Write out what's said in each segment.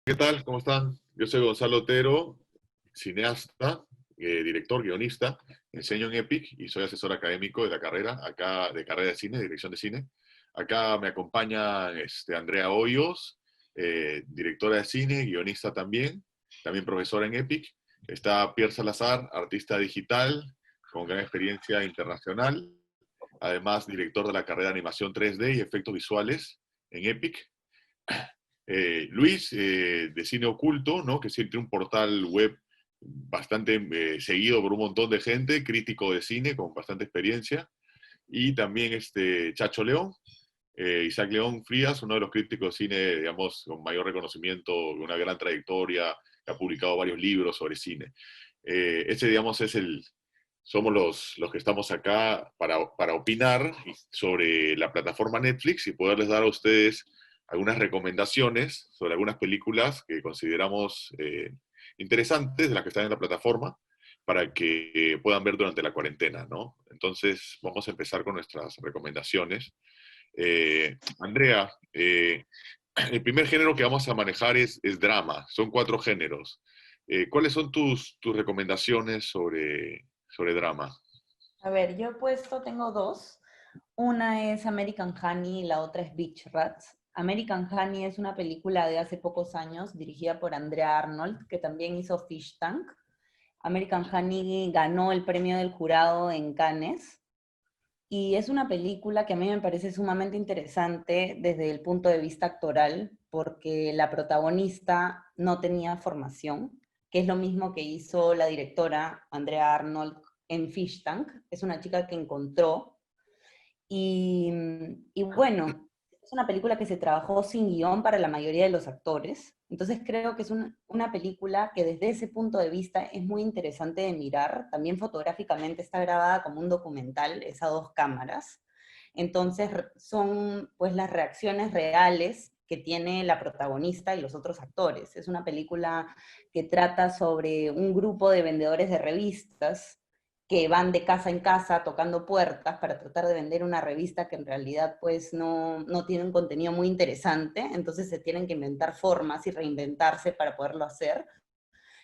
¿Qué tal? ¿Cómo están? Yo soy Gonzalo Otero, cineasta, director, guionista. Enseño en EPIC y soy asesor académico de la carrera, acá de carrera de cine, dirección de cine. Acá me acompaña Andrea Hoyos, directora de cine, guionista también, también profesora en EPIC. Está Pierre Salazar, artista digital, con gran experiencia internacional. Además, director de la carrera de animación 3D y efectos visuales en EPIC. Luis, de Cine Oculto, ¿no? Que siempre un portal web bastante seguido por un montón de gente, crítico de cine con bastante experiencia. Y también Chacho León, Isaac León Frías, uno de los críticos de cine, digamos, con mayor reconocimiento, una gran trayectoria, que ha publicado varios libros sobre cine. Digamos, somos los que estamos acá para opinar sobre la plataforma Netflix y poderles dar a ustedes algunas recomendaciones sobre algunas películas que consideramos interesantes, de las que están en la plataforma, para que puedan ver durante la cuarentena, ¿no? Entonces, vamos a empezar con nuestras recomendaciones. Andrea, el primer género que vamos a manejar es drama. Son 4 géneros. ¿Cuáles son tus recomendaciones sobre drama? A ver, yo he puesto, tengo dos. Una es American Honey y la otra es Beach Rats. American Honey es una película de hace pocos años dirigida por Andrea Arnold, que también hizo Fish Tank. American Honey ganó el premio del jurado en Cannes y es una película que a mí me parece sumamente interesante desde el punto de vista actoral, porque la protagonista no tenía formación, que es lo mismo que hizo la directora Andrea Arnold en Fish Tank. Es una chica que encontró y, y bueno, es una película que se trabajó sin guión para la mayoría de los actores. Entonces creo que es una película que desde ese punto de vista es muy interesante de mirar. También fotográficamente está grabada como un documental, es a 2 cámaras. Entonces son pues las reacciones reales que tiene la protagonista y los otros actores. Es una película que trata sobre un grupo de vendedores de revistas que van de casa en casa tocando puertas para tratar de vender una revista que en realidad pues no tiene un contenido muy interesante, entonces se tienen que inventar formas y reinventarse para poderlo hacer.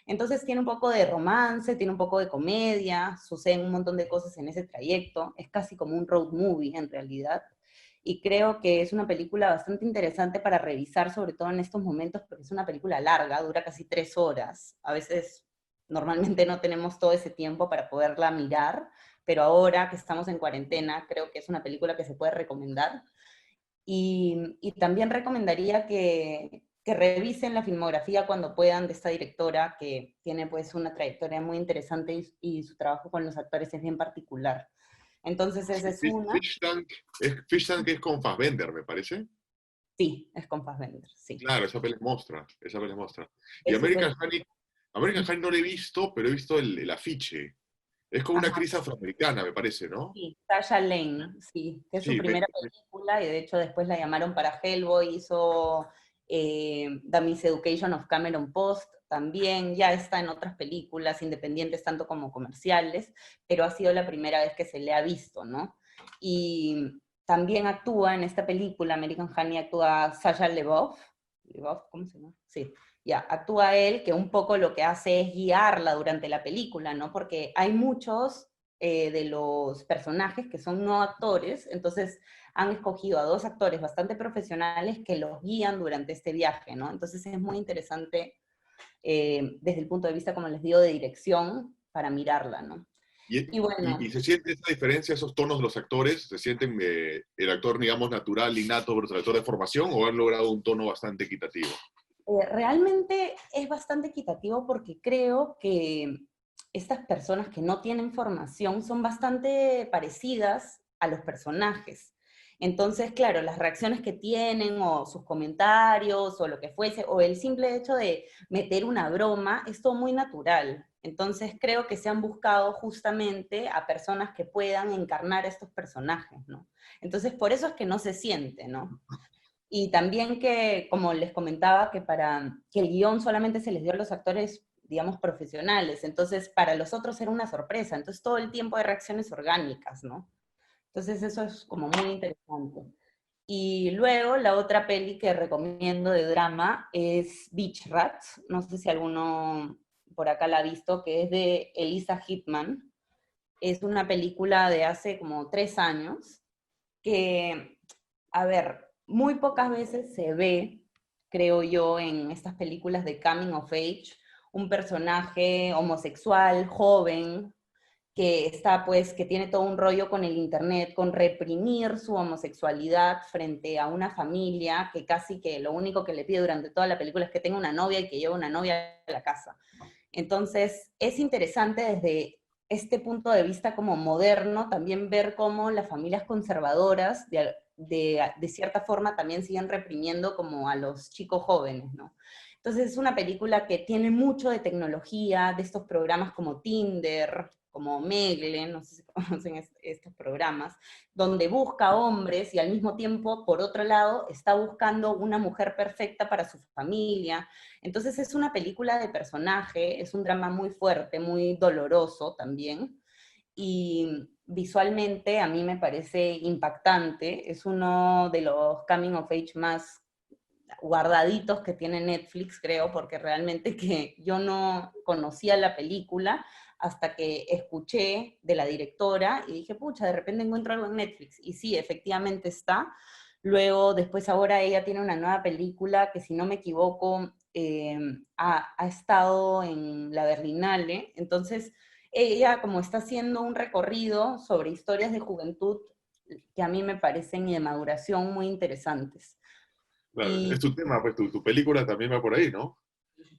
Entonces tiene un poco de romance, tiene un poco de comedia, suceden un montón de cosas en ese trayecto, es casi como un road movie en realidad. Y creo que es una película bastante interesante para revisar, sobre todo en estos momentos, porque es una película larga, dura casi 3 horas. A veces, normalmente no tenemos todo ese tiempo para poderla mirar, pero ahora que estamos en cuarentena, creo que es una película que se puede recomendar. Y también recomendaría que revisen la filmografía cuando puedan de esta directora, que tiene pues una trayectoria muy interesante y su trabajo con los actores es bien particular. Entonces esa Sí, es una. Fish Tank es con Fassbender, me parece. Sí, es con Fassbender, sí. Claro, esa peli es mostra, esa peli es mostra. Y Es súper. American Honey no lo he visto, pero he visto el afiche. Es con una Ajá, actriz afroamericana, me parece, ¿no? sí, Tasha Lane, sí, que es su Sí, primera película y de hecho después la llamaron para Hellboy, hizo The Miseducation of Cameron Post, también ya está en otras películas independientes tanto como comerciales, pero ha sido la primera vez que se le ha visto, ¿no? Y también actúa en esta película, American Honey, actúa Sasha LeBoff, LeBoff, ¿cómo se llama? Sí, ya, actúa él, que un poco lo que hace es guiarla durante la película, ¿no? Porque hay muchos de los personajes que son no actores, entonces han escogido a 2 actores bastante profesionales que los guían durante este viaje, ¿no? Entonces es muy interesante desde el punto de vista, como les digo, de dirección para mirarla, ¿no? y, Y bueno, y se siente esa diferencia, esos tonos de los actores, se sienten el actor, digamos, natural, innato, versus el actor de formación, o han logrado un tono bastante equitativo. realmente es bastante equitativo porque creo que estas personas que no tienen formación son bastante parecidas a los personajes. Entonces, claro, las reacciones que tienen o sus comentarios o lo que fuese, o el simple hecho de meter una broma, es todo muy natural. Entonces, creo que se han buscado justamente a personas que puedan encarnar estos personajes, ¿no? Entonces, por eso es que no se siente, ¿no? Y también que, como les comentaba, que para que el guión solamente se les dio a los actores, digamos, profesionales. Entonces, para los otros era una sorpresa. Entonces, todo el tiempo hay reacciones orgánicas, ¿no? Entonces, eso es como muy interesante. Y luego la otra peli que recomiendo de drama es Beach Rats, no sé si alguno por acá la ha visto, que es de Elisa Hitman. Es una película de hace como 3 años que, a ver, muy pocas veces se ve, creo yo, en estas películas de Coming of Age, un personaje homosexual, joven, que está pues, que tiene todo un rollo con el internet, con reprimir su homosexualidad frente a una familia que casi que lo único que le pide durante toda la película es que tenga una novia y que lleve una novia a la casa. Entonces, es interesante desde este punto de vista como moderno también ver cómo las familias conservadoras de cierta forma también siguen reprimiendo como a los chicos jóvenes, ¿no? Entonces es una película que tiene mucho de tecnología, de estos programas como Tinder, como Megle, no sé si conocen estos programas, donde busca hombres y al mismo tiempo, por otro lado, está buscando una mujer perfecta para su familia. Entonces es una película de personaje, es un drama muy fuerte, muy doloroso también, y visualmente a mí me parece impactante, es uno de los coming of age más guardaditos que tiene Netflix, creo, porque realmente que yo no conocía la película hasta que escuché de la directora y dije, pucha, de repente encuentro algo en Netflix. Y sí, efectivamente está. Luego, después ahora ella tiene una nueva película que, si no me equivoco, ha estado en la Berlinale. Entonces, ella como está haciendo un recorrido sobre historias de juventud que a mí me parecen y de maduración muy interesantes. Claro, es Y tu tema, pues tu película también va por ahí, ¿no?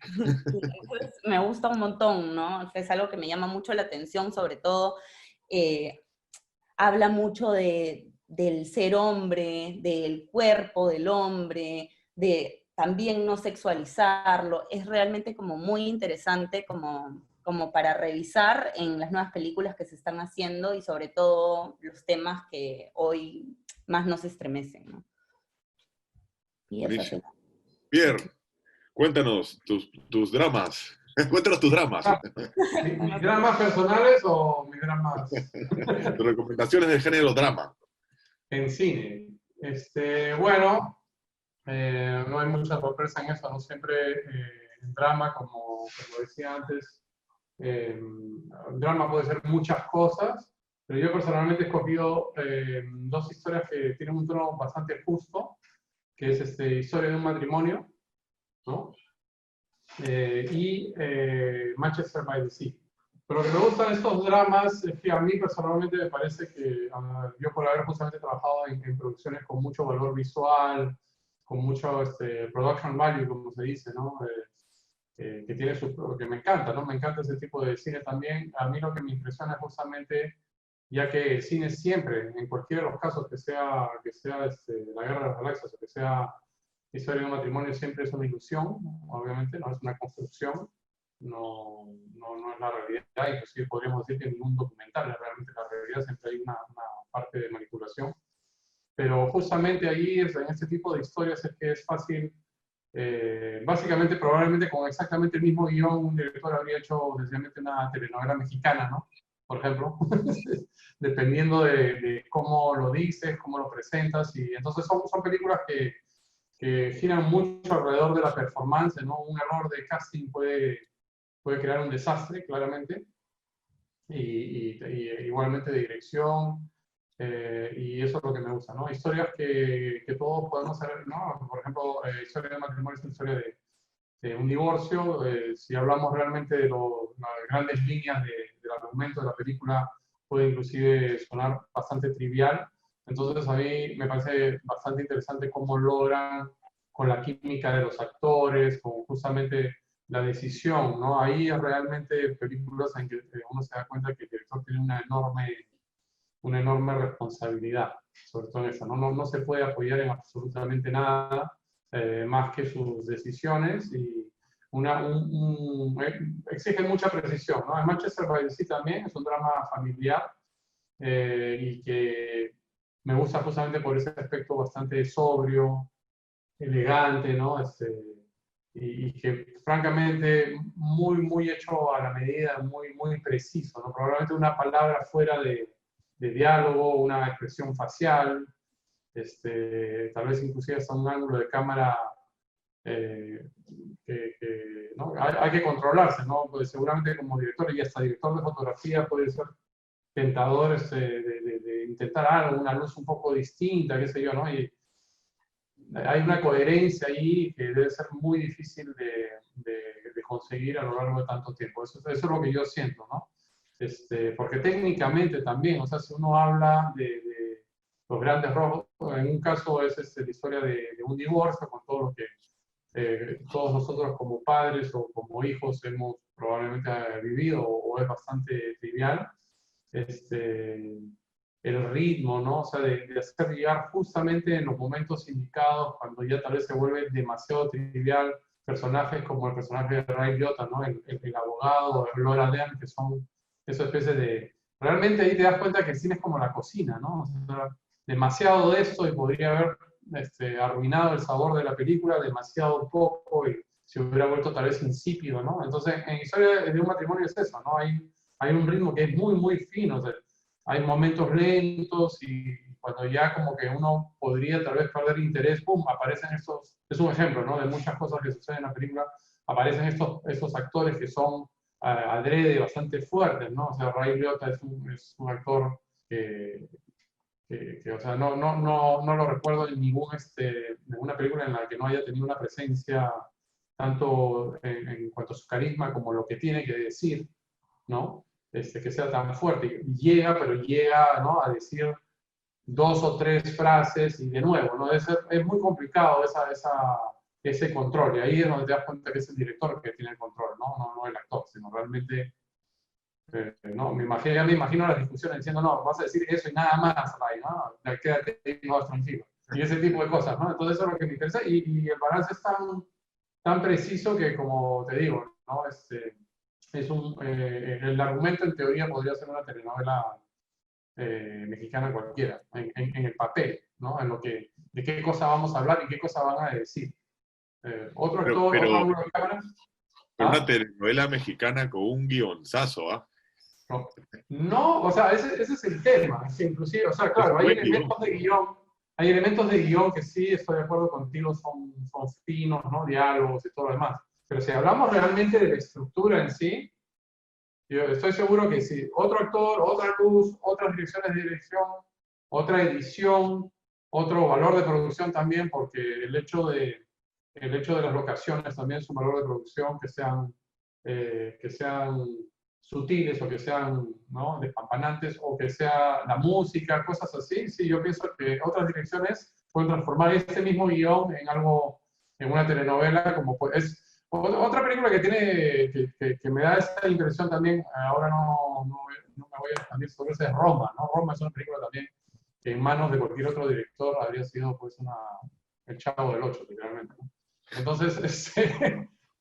entonces, me gusta un montón, ¿no? Es algo que me llama mucho la atención, sobre todo eh, habla mucho del ser hombre, del cuerpo del hombre, de también no sexualizarlo. Es realmente como muy interesante como para revisar en las nuevas películas que se están haciendo y sobre todo los temas que hoy más nos estremecen, ¿no? Y eso Buenísimo. sí. Pierre, cuéntanos tus dramas. Cuéntanos tus dramas. Ah, ¿mis dramas personales o mis dramas Tus recomendaciones de género drama. en cine? Bueno, no hay mucha sorpresa en eso, no siempre en drama, como decía antes, drama puede ser muchas cosas, pero yo personalmente he escogido dos historias que tienen un tono bastante justo, que es Historia de un matrimonio, ¿no? Manchester by the Sea. Pero lo que me gustan de estos dramas es que a mí personalmente me parece que yo por haber justamente trabajado en producciones con mucho valor visual, con mucho production value, como se dice, ¿no? Que tiene que me encanta, ¿no? Me encanta ese tipo de cine también. A mí lo que me impresiona es justamente, ya que el cine siempre, en cualquiera de los casos, que sea La Guerra de las Galaxias o que sea Historia de un matrimonio, siempre es una ilusión, obviamente, no es una construcción, no es la realidad, inclusive podríamos decir que ningún documental es realmente la realidad, siempre hay una parte de manipulación. Pero justamente ahí, en este tipo de historias, es que es fácil, básicamente, probablemente con exactamente el mismo guión, un director habría hecho sencillamente una telenovela mexicana, ¿no? Por ejemplo, dependiendo de cómo lo dices, cómo lo presentas, y entonces son películas que giran mucho alrededor de la performance, ¿no? Un error de casting puede crear un desastre, claramente, y igualmente de dirección, y eso es lo que me gusta, ¿no? Historias que todos podemos saber, ¿no? Por ejemplo, Historia de matrimonio es una historia de un divorcio. Si hablamos realmente de las grandes líneas del argumento de la película, puede inclusive sonar bastante trivial. Entonces a mí me parece bastante interesante cómo logran, con la química de los actores, con justamente la decisión, ¿no? Ahí es realmente películas en que uno se da cuenta que el director tiene una enorme responsabilidad, sobre todo en eso, ¿no? No se puede apoyar en absolutamente nada más que sus decisiones, y exige mucha precisión, ¿no? En Manchester by the Sea también es un drama familiar, y que me gusta justamente por ese aspecto bastante sobrio, elegante, ¿no? Y que francamente muy hecho a la medida, muy preciso, ¿no? Probablemente una palabra fuera de diálogo, una expresión facial, tal vez inclusive hasta un ángulo de cámara ¿no? Hay que controlarse, ¿no? Pues seguramente como director y hasta director de fotografía puede ser tentador de intentar algo, una luz un poco distinta, qué sé yo, ¿no? Y hay una coherencia ahí que debe ser muy difícil de conseguir a lo largo de tanto tiempo. Eso es lo que yo siento, ¿no? Porque técnicamente también, o sea, si uno habla de los grandes rojos, en un caso es la historia de un divorcio con todo lo que todos nosotros como padres o como hijos hemos probablemente vivido o es bastante trivial. El ritmo, ¿no? O sea, de hacer llegar justamente en los momentos indicados, cuando ya tal vez se vuelve demasiado trivial, personajes como el personaje de Ray Liotta, ¿no? El abogado, Laura Dern, que son esa especie de... Realmente ahí te das cuenta que el cine es como la cocina, ¿no? O sea, demasiado de esto y podría haber arruinado el sabor de la película, demasiado poco y se hubiera vuelto tal vez insípido, ¿no? Entonces, en Historia de un matrimonio es eso, ¿no? Hay un ritmo que es muy, muy fino, o sea, hay momentos lentos y cuando ya como que uno podría tal vez perder interés, ¡pum!, aparecen estos, es un ejemplo, ¿no?, de muchas cosas que suceden en la película, aparecen estos actores que son adrede bastante fuertes, ¿no? O sea, Ray Liotta es un actor o sea, no lo recuerdo en ninguna película en la que no haya tenido una presencia tanto en cuanto a su carisma como lo que tiene que decir, ¿no? Que sea tan fuerte. Llega, pero llega, ¿no?, a decir 2 o 3 frases y de nuevo, ¿no? Es muy complicado ese control. Y ahí es donde te das cuenta que es el director que tiene el control, no el actor, sino realmente... no, ya me imagino las discusiones diciendo, no, vas a decir eso y nada más, Ray, ¿no? Ya, quédate más tranquilo. Y ese tipo de cosas, ¿no? Entonces eso es lo que me interesa y el balance es tan preciso que, como te digo, ¿no? El argumento en teoría podría ser una telenovela mexicana cualquiera, en el papel, ¿no? De qué cosa vamos a hablar y qué cosa van a decir. Otro actor, otro ángulo de cámara. Pero una telenovela mexicana con un guionzazo, ¿ah? No, o sea, ese es el tema. Es que inclusive, o sea, claro, hay elementos de guión que sí, estoy de acuerdo contigo, son finos, ¿no? Diálogos y todo lo demás. Pero si hablamos realmente de la estructura en sí, yo estoy seguro que si otro actor, otra luz, otras direcciones de dirección, otra edición, otro valor de producción también, porque el hecho de las locaciones también es un valor de producción que sean sutiles o que sean, ¿no?, despampanantes o que sea la música, cosas así. Sí, yo pienso que otras direcciones pueden transformar este mismo guión en algo, en una telenovela, como es otra película que tiene, que me da esa impresión también, ahora no me voy a expandir sobre eso, es Roma, ¿no? Roma es una película también que en manos de cualquier otro director habría sido pues el Chavo del Ocho, literalmente, ¿no? Entonces,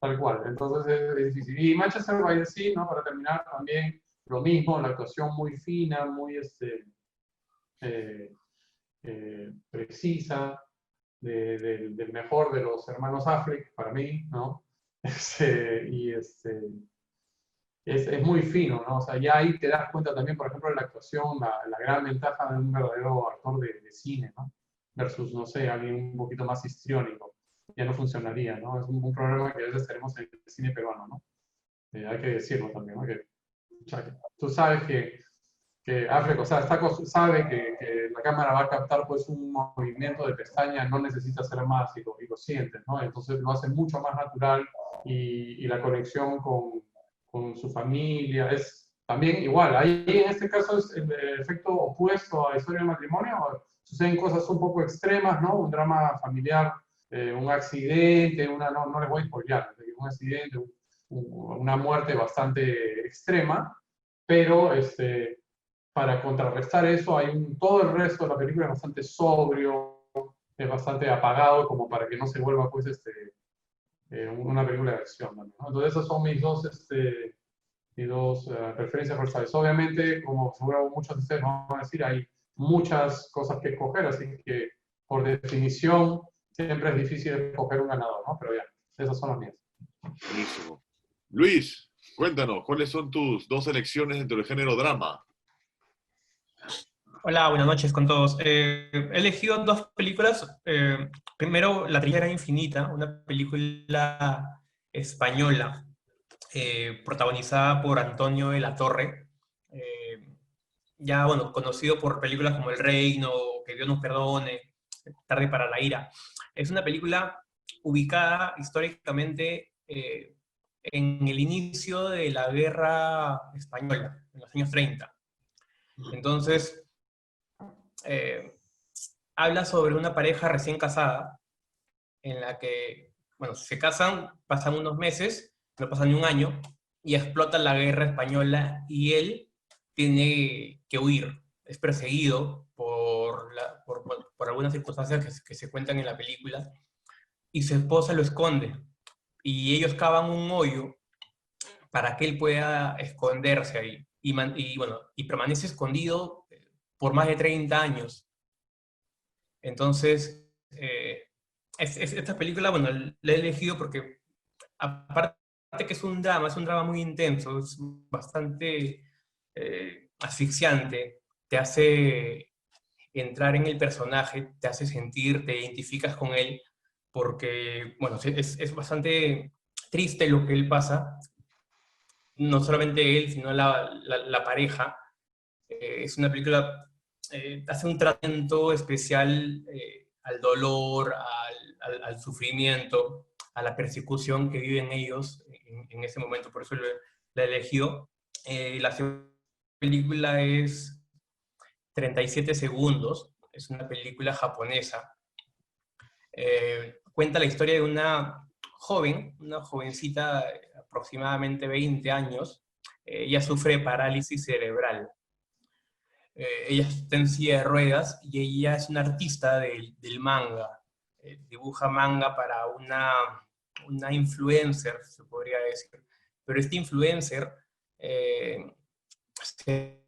tal cual, entonces es difícil. Y Manchester by the Sea, ¿no?, para terminar, también lo mismo, la actuación muy fina, muy precisa, del mejor de los hermanos Affleck, para mí, ¿no? Es muy fino, ¿no? O sea, ya ahí te das cuenta también, por ejemplo, de la actuación, la gran ventaja de un verdadero actor de cine, ¿no? Versus, no sé, alguien un poquito más histriónico. Ya no funcionaría, ¿no? Es un problema que a veces tenemos en el cine peruano, ¿no? Hay que decirlo también, ¿no? O sea, que tú sabes que Affleck, o sea, sabe que la cámara va a captar pues un movimiento de pestaña, no necesita hacer más y lo sientes, ¿no? Entonces lo hace mucho más natural y la conexión con su familia es también igual. Ahí en este caso es el efecto opuesto a Historia del matrimonio. Suceden cosas un poco extremas, ¿no? Un drama familiar, un accidente, no les voy a spoilear, un accidente, una muerte bastante extrema, pero para contrarrestar eso, todo el resto de la película es bastante sobrio, es bastante apagado, como para que no se vuelva pues una película de acción, ¿no? Entonces esas son mis dos preferencias personales. Obviamente, como seguro muchos de ustedes van a decir, hay muchas cosas que escoger, así que por definición siempre es difícil escoger un ganador, ¿no? Pero ya, esas son las mías. Buenísimo. Luis, cuéntanos, ¿cuáles son tus 2 elecciones dentro del género drama? Hola, buenas noches con todos. He elegido dos películas. Primero, La Trinchera Infinita, una película española protagonizada por Antonio de la Torre. eh, ya, bueno, conocido por películas como El Reino, Que Dios nos perdone, Tarde para la ira. Es una película ubicada históricamente en el inicio de la Guerra Española, en los años 30. Entonces, eh, habla sobre una pareja recién casada, en la que, bueno, se casan, pasan unos meses, no pasan ni un año, y explota la guerra española y él tiene que huir. Es perseguido por algunas circunstancias que se cuentan en la película, y su esposa lo esconde. Y ellos cavan un hoyo para que él pueda esconderse ahí. Bueno, y permanece escondido por más de 30 años. Entonces, esta película, bueno, la he elegido porque, aparte que es un drama muy intenso, es bastante asfixiante, te hace entrar en el personaje, te hace sentir, te identificas con él, porque, bueno, es bastante triste lo que él pasa, no solamente él, sino la pareja. Es una película, hace un tratamiento especial al dolor, al sufrimiento, a la persecución que viven ellos en ese momento, por eso la eligió. La película es 37 segundos, es una película japonesa. Cuenta la historia de una jovencita de aproximadamente 20 años. Ella sufre parálisis cerebral. Ella está en silla de ruedas y ella es una artista del manga. Dibuja manga para una influencer, se podría decir. Pero este influencer se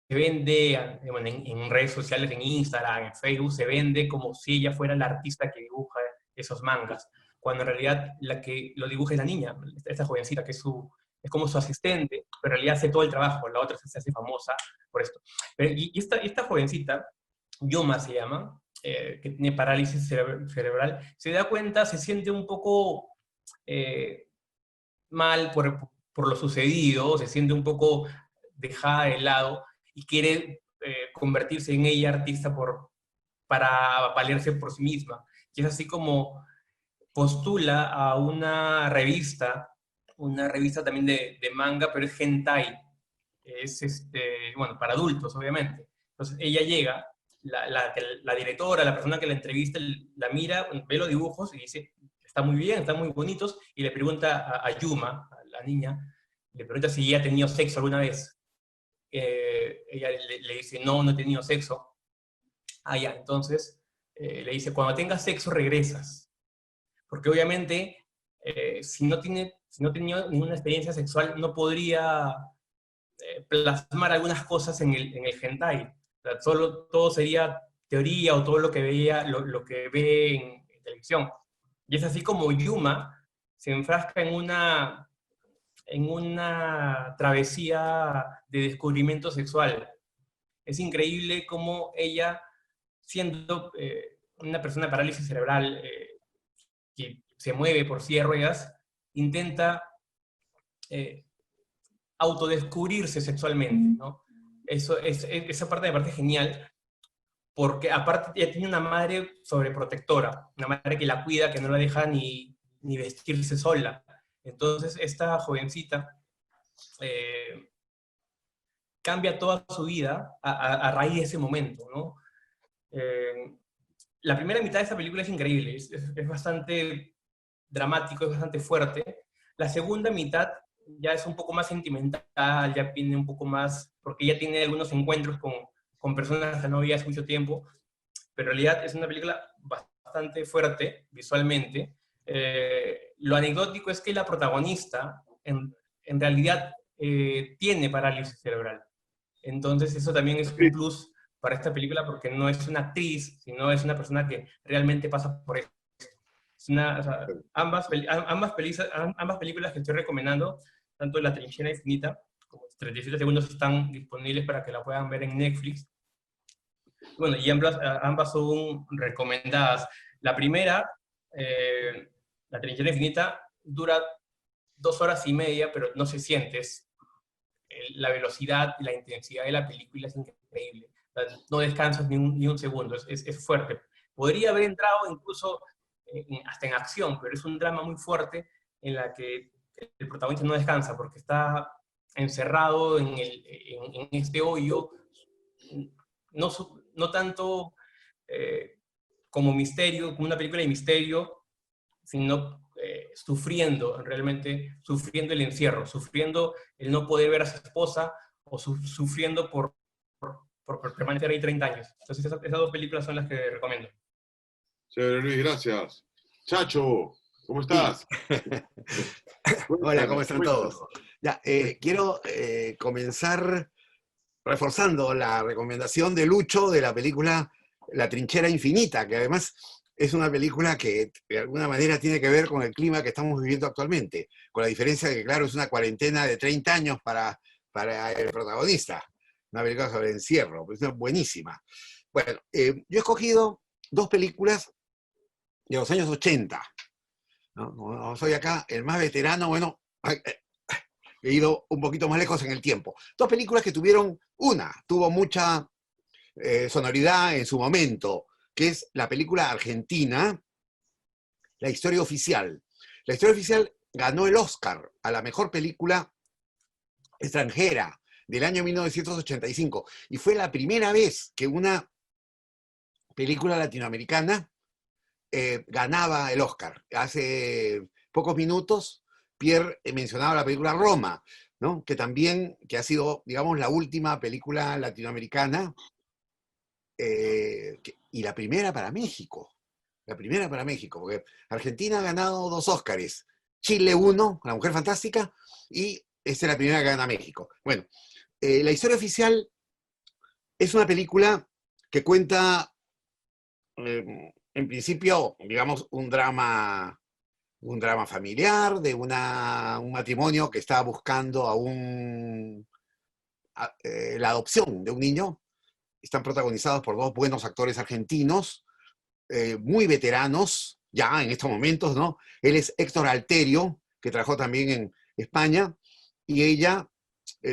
vende bueno, en redes sociales, en Instagram, en Facebook, se vende como si ella fuera la artista que dibuja esos mangas, cuando en realidad la que lo dibuja es la niña, esta jovencita que es como su asistente, pero en realidad hace todo el trabajo, la otra se hace famosa por esto. Y esta jovencita, Yuma se llama, que tiene parálisis cerebral, se da cuenta, se siente un poco mal por lo sucedido, se siente un poco dejada de lado y quiere convertirse en ella artista para valerse por sí misma. Y es así como postula a una revista también de manga, pero es hentai. Es, bueno, para adultos, obviamente. Entonces ella llega, la directora, la persona que la entrevista, la mira, ve los dibujos y dice, está muy bien, están muy bonitos, y le pregunta a Yuma, a la niña, le pregunta si ella ha tenido sexo alguna vez. Ella le dice, no, no he tenido sexo. Ah, ya, entonces le dice, cuando tengas sexo regresas. Porque obviamente, si no tenía ninguna experiencia sexual, no podría plasmar algunas cosas en el hentai. O sea, todo sería teoría o todo lo que veía, lo que ve en televisión. Y es así como Yuma se enfrasca en una travesía de descubrimiento sexual. Es increíble cómo ella, siendo una persona de parálisis cerebral que se mueve por silla de ruedas, intenta autodescubrirse sexualmente, ¿no? Esa parte me parece genial, porque aparte ella tiene una madre sobreprotectora, una madre que la cuida, que no la deja ni vestirse sola. Entonces esta jovencita eh, cambia toda su vida a raíz de ese momento, ¿no? La primera mitad de esta película es increíble, es bastante dramático, es bastante fuerte. La segunda mitad ya es un poco más sentimental, ya viene un poco más, porque ya tiene algunos encuentros con personas que no veía hace mucho tiempo, pero en realidad es una película bastante fuerte visualmente. Lo anecdótico es que la protagonista en realidad tiene parálisis cerebral. Entonces eso también es un plus para esta película, porque no es una actriz, sino es una persona que realmente pasa por eso. O sea, ambas películas que estoy recomendando, tanto La Trinchera Infinita como 37 segundos, están disponibles para que la puedan ver en Netflix. Bueno, y ambas son recomendadas. La primera, La trinchera infinita, dura 2 horas y media, pero no se siente. La velocidad y la intensidad de la película es increíble. O sea, no descansas ni un segundo, es fuerte. Podría haber entrado incluso hasta en acción, pero es un drama muy fuerte en la que el protagonista no descansa porque está encerrado en este hoyo, no tanto como misterio, como una película de misterio, sino sufriendo, realmente sufriendo el encierro, sufriendo el no poder ver a su esposa o sufriendo por permanecer ahí 30 años. Entonces esas dos películas son las que recomiendo. Chévere, Luis, gracias. Chacho, ¿cómo Sí. estás? Hola, ¿cómo están todos? Ya, quiero comenzar reforzando la recomendación de Lucho de la película La trinchera infinita, que además es una película que de alguna manera tiene que ver con el clima que estamos viviendo actualmente, con la diferencia de que, claro, es una cuarentena de 30 años para el protagonista, una película sobre encierro, pues es buenísima. Bueno, yo he escogido dos películas de los años 80, ¿no? No soy acá el más veterano, bueno, he ido un poquito más lejos en el tiempo. Dos películas que tuvo mucha sonoridad en su momento, que es la película argentina, La historia oficial. La historia oficial ganó el Oscar a la mejor película extranjera del año 1985 y fue la primera vez que una película latinoamericana ganaba el Oscar. Hace pocos minutos Pierre mencionaba la película Roma, ¿no? Que ha sido, digamos, la última película latinoamericana y la primera para México. La primera para México, porque Argentina ha ganado 2 Óscares. Chile 1, La Mujer Fantástica, y esta es la primera que gana México. Bueno, La historia oficial es una película que cuenta, en principio, digamos, un drama familiar de un matrimonio que está buscando la adopción de un niño. Están protagonizados por 2 buenos actores argentinos, muy veteranos, ya en estos momentos, ¿no? Él es Héctor Alterio, que trabajó también en España, y ella,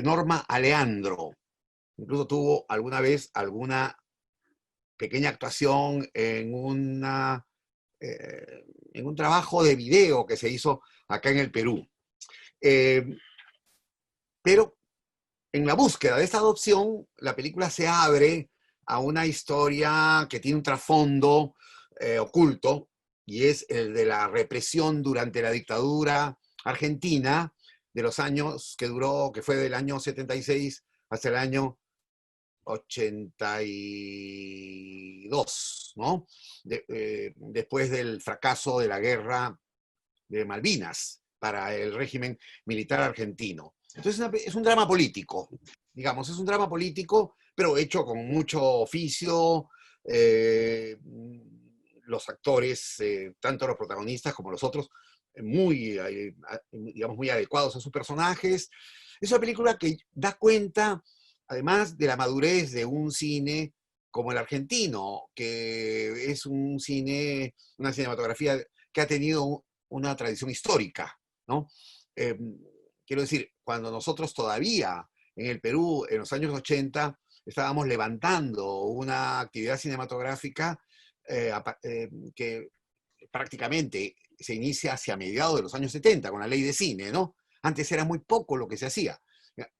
Norma Aleandro. Incluso tuvo alguna vez alguna pequeña actuación en un trabajo de video que se hizo acá en el Perú. Pero en la búsqueda de esta adopción, la película se abre a una historia que tiene un trasfondo oculto, y es el de la represión durante la dictadura argentina, de los años que fue del año 76 hasta el año 82, ¿no? Después del fracaso de la guerra de Malvinas para el régimen militar argentino. Entonces es un drama político, digamos, es un drama político, pero hecho con mucho oficio. Los actores, tanto los protagonistas como los otros, digamos, muy adecuados a sus personajes. Es una película que da cuenta, además, de la madurez de un cine como el argentino, que es una cinematografía que ha tenido una tradición histórica, ¿no? Quiero decir, cuando nosotros todavía en el Perú, en los años 80, estábamos levantando una actividad cinematográfica que prácticamente se inicia hacia mediados de los años 70 con la ley de cine, ¿no? Antes era muy poco lo que se hacía.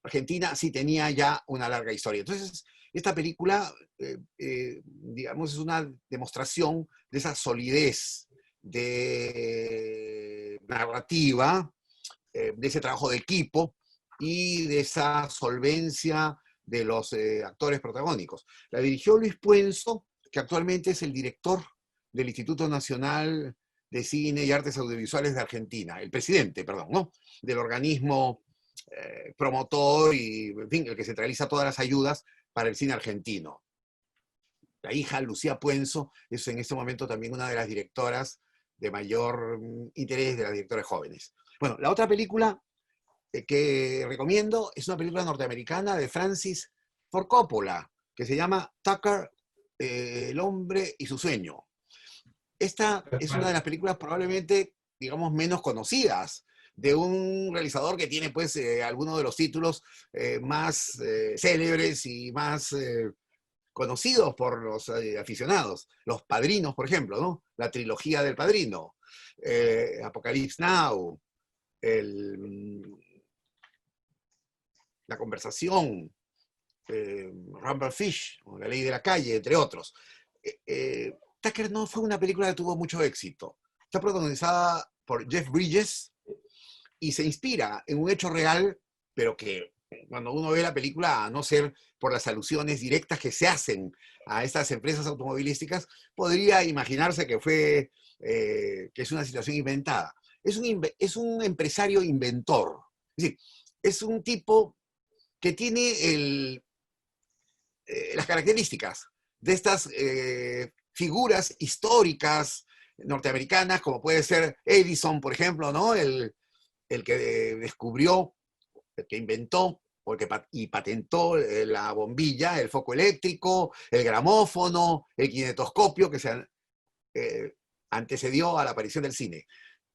Argentina sí tenía ya una larga historia. Entonces, esta película, digamos, es una demostración de esa solidez de narrativa, de ese trabajo de equipo y de esa solvencia de los actores protagónicos. La dirigió Luis Puenzo, que actualmente es el director del Instituto Nacional de Cine y Artes Audiovisuales de Argentina, el presidente, perdón, ¿no? Del organismo promotor y, en fin, el que centraliza todas las ayudas para el cine argentino. La hija, Lucía Puenzo, es en este momento también una de las directoras de mayor interés de las directoras jóvenes. Bueno, la otra película que recomiendo es una película norteamericana de Francis Ford Coppola, que se llama Tucker El hombre y su sueño. Esta es una de las películas probablemente, digamos, menos conocidas de un realizador que tiene, pues, algunos de los títulos más célebres y más conocidos por los aficionados. Los Padrinos, por ejemplo, ¿no? La trilogía del Padrino, Apocalypse Now, La Conversación, Rumble Fish, o La Ley de la Calle, entre otros. Tucker no fue una película que tuvo mucho éxito. Está protagonizada por Jeff Bridges y se inspira en un hecho real, pero que cuando uno ve la película, a no ser por las alusiones directas que se hacen a estas empresas automovilísticas, podría imaginarse que que es una situación inventada. Es un empresario inventor. Es decir, es un tipo que tiene las características de estas figuras históricas norteamericanas, como puede ser Edison, por ejemplo, ¿no? El que descubrió, el que inventó y patentó la bombilla, el foco eléctrico, el gramófono, el kinetoscopio, que se antecedió a la aparición del cine.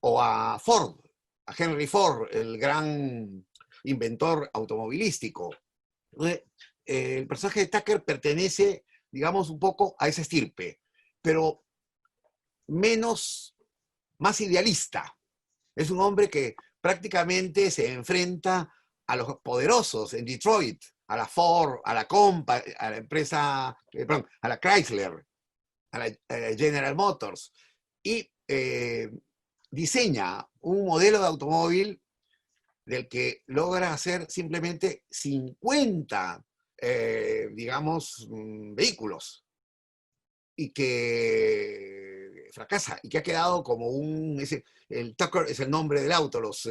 O a Ford, a Henry Ford, el gran inventor automovilístico. El personaje de Tucker pertenece, digamos, un poco a esa estirpe, pero más idealista. Es un hombre que prácticamente se enfrenta a los poderosos en Detroit, a la Ford, a la a la empresa, perdón, a la Chrysler, a la General Motors, y diseña un modelo de automóvil del que logra hacer simplemente 50, digamos, vehículos, y que fracasa, y que ha quedado como el Tucker es el nombre del auto, los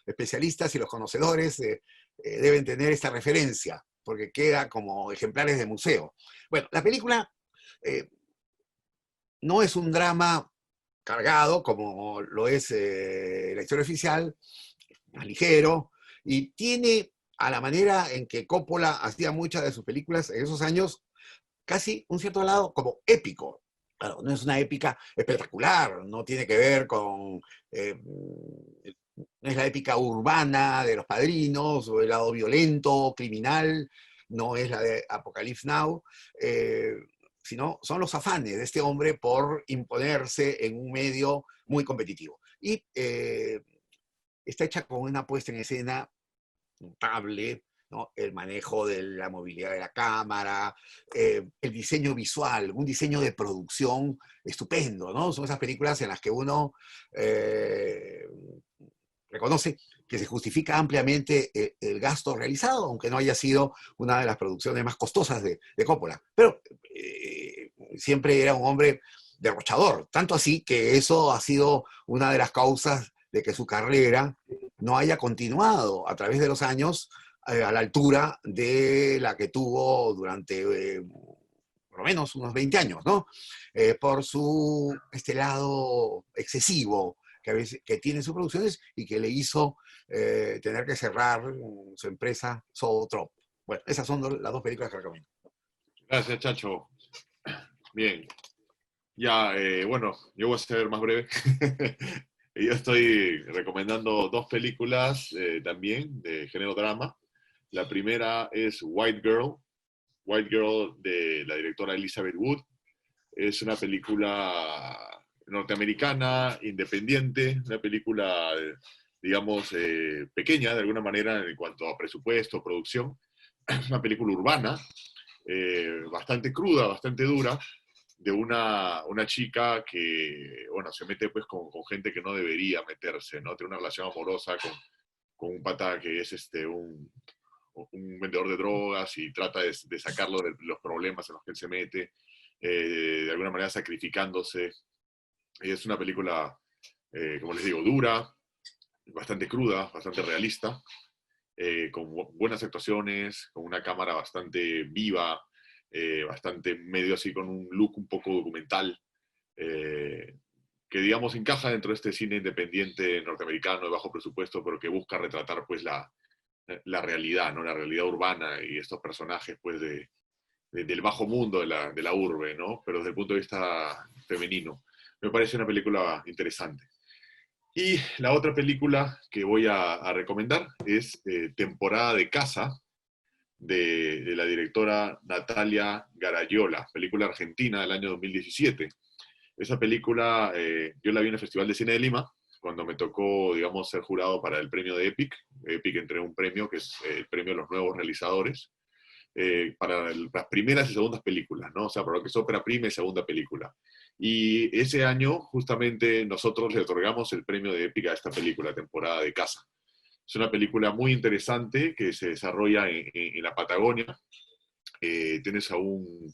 especialistas y los conocedores deben tener esta referencia, porque queda como ejemplares de museo. Bueno, la película no es un drama cargado, como lo es la historia oficial, más ligero, y tiene, a la manera en que Coppola hacía muchas de sus películas en esos años, casi un cierto lado como épico. Claro, no es una épica espectacular, no tiene que ver con... no es la épica urbana de Los Padrinos, o el lado violento, criminal, no es la de Apocalypse Now, sino son los afanes de este hombre por imponerse en un medio muy competitivo. Y está hecha con una puesta en escena notable, ¿no? El manejo de la movilidad de la cámara, el diseño visual, un diseño de producción estupendo, ¿no? Son esas películas en las que uno reconoce que se justifica ampliamente el gasto realizado, aunque no haya sido una de las producciones más costosas de Coppola. Pero siempre era un hombre derrochador, tanto así que eso ha sido una de las causas de que su carrera no haya continuado a través de los años a la altura de la que tuvo durante por lo menos unos 20 años, ¿no? Por este lado excesivo que tiene sus producciones y que le hizo tener que cerrar su empresa Zoetrope. Bueno, esas son las dos películas que recomiendo. Gracias, Chacho. Bien. Ya, bueno, yo voy a ser más breve. Yo estoy recomendando dos películas también de género drama. La primera es White Girl de la directora Elizabeth Wood. Es una película norteamericana, independiente, una película, digamos, pequeña de alguna manera en cuanto a presupuesto, producción. Es una película urbana, bastante cruda, bastante dura, de una chica que, bueno, se mete pues con gente que no debería meterse, ¿no? Tiene una relación amorosa con un pata que es un vendedor de drogas y trata de sacarlo de los problemas en los que él se mete, de alguna manera sacrificándose. Y es una película, como les digo, dura, bastante cruda, bastante realista, con buenas actuaciones, con una cámara bastante viva, bastante medio así con un look un poco documental, que digamos encaja dentro de este cine independiente norteamericano de bajo presupuesto, pero que busca retratar pues la realidad, ¿no? La realidad urbana y estos personajes pues del bajo mundo de la urbe, ¿no? Pero desde el punto de vista femenino. Me parece una película interesante. Y la otra película que voy a recomendar es Temporada de Casa, de la directora Natalia Garayola, película argentina del año 2017. Esa película yo la vi en el Festival de Cine de Lima, cuando me tocó, digamos, ser jurado para el premio de EPIC. EPIC entregó un premio que es el premio a los nuevos realizadores, para las primeras y segundas películas, ¿no? O sea, para lo que es ópera prima y segunda película. Y ese año, justamente, nosotros le otorgamos el premio de EPIC a esta película, Temporada de Casa. Es una película muy interesante que se desarrolla en la Patagonia. Tienes a un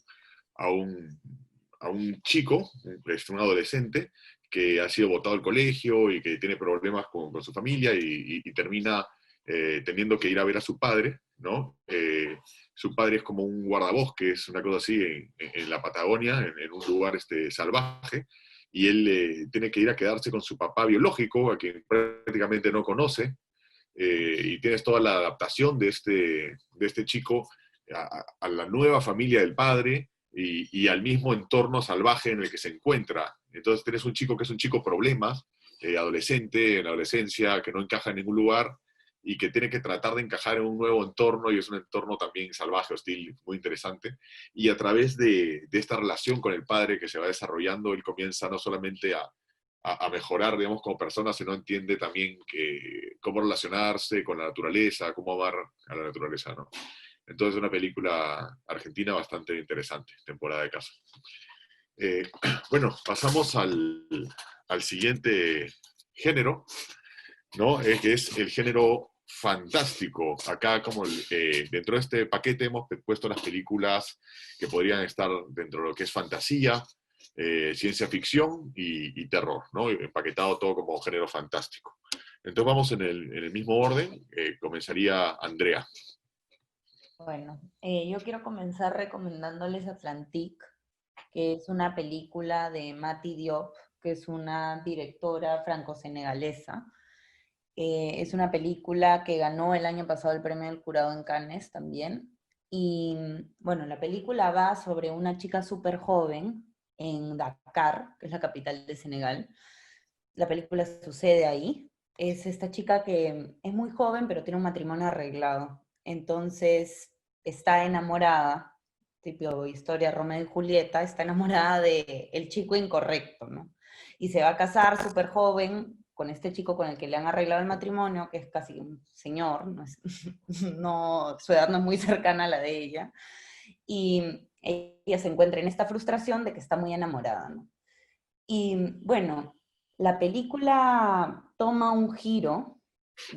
chico, un adolescente, que ha sido botado del colegio y que tiene problemas con su familia y termina teniendo que ir a ver a su padre, ¿no? Su padre es como un guardabosques, una cosa así, en la Patagonia, en un lugar salvaje, y él tiene que ir a quedarse con su papá biológico, a quien prácticamente no conoce, y tienes toda la adaptación de este chico a la nueva familia del padre y al mismo entorno salvaje en el que se encuentra. Entonces tienes un chico que es un chico problemas, adolescente, en la adolescencia, que no encaja en ningún lugar y que tiene que tratar de encajar en un nuevo entorno, y es un entorno también salvaje, hostil, muy interesante. Y a través de esta relación con el padre que se va desarrollando, él comienza no solamente a mejorar, digamos, como persona, sino entiende también cómo relacionarse con la naturaleza, cómo amar a la naturaleza, ¿no? Entonces es una película argentina bastante interesante, Temporada de Casa. Bueno, pasamos al siguiente género, ¿no? Que es el género fantástico. Acá, como dentro de este paquete, hemos puesto las películas que podrían estar dentro de lo que es fantasía, ciencia ficción y terror, ¿no? Empaquetado todo como género fantástico. Entonces vamos en el mismo orden. Comenzaría Andrea. Bueno, yo quiero comenzar recomendándoles Atlantique, que es una película de Mati Diop, que es una directora franco-senegalesa. Es una película que ganó el año pasado el premio del jurado en Cannes también. Y bueno, la película va sobre una chica súper joven en Dakar, que es la capital de Senegal. La película sucede ahí. Es esta chica que es muy joven, pero tiene un matrimonio arreglado. Entonces está enamorada, tipo historia Romeo y Julieta, está enamorada del chico incorrecto, ¿no? Y se va a casar súper joven con este chico con el que le han arreglado el matrimonio, que es casi un señor, no, su edad no es muy cercana a la de ella, y ella se encuentra en esta frustración de que está muy enamorada, ¿no? Y bueno, la película toma un giro,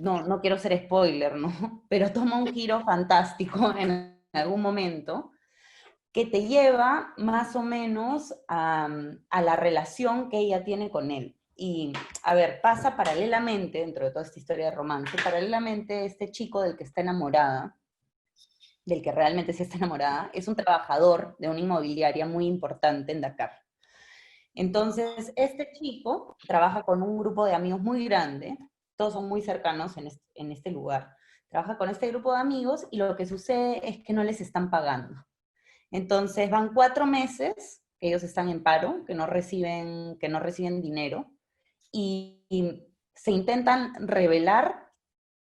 no quiero ser spoiler, ¿no? Pero toma un giro fantástico en algún momento, que te lleva más o menos a la relación que ella tiene con él. Y, a ver, pasa paralelamente, dentro de toda esta historia de romance, paralelamente este chico del que está enamorada, del que realmente sí está enamorada, es un trabajador de una inmobiliaria muy importante en Dakar. Entonces, este chico trabaja con un grupo de amigos muy grande, todos son muy cercanos en este lugar. Trabaja con este grupo de amigos y lo que sucede es que no les están pagando. Entonces van 4 meses que ellos están en paro, que no reciben dinero, y se intentan rebelar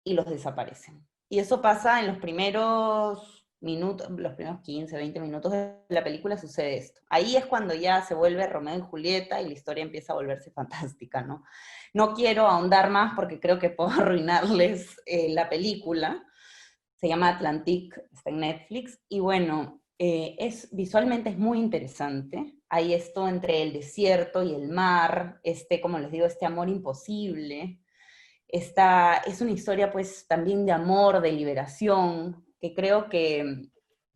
y los desaparecen. Y eso pasa en los primeros minutos, los primeros 15, 20 minutos de la película sucede esto. Ahí es cuando ya se vuelve Romeo y Julieta y la historia empieza a volverse fantástica, ¿no? No quiero ahondar más porque creo que puedo arruinarles la película. Se llama Atlantique, está en Netflix, y bueno, visualmente es muy interesante. Hay esto entre el desierto y el mar, como les digo, este amor imposible. Es una historia pues también de amor, de liberación, que creo que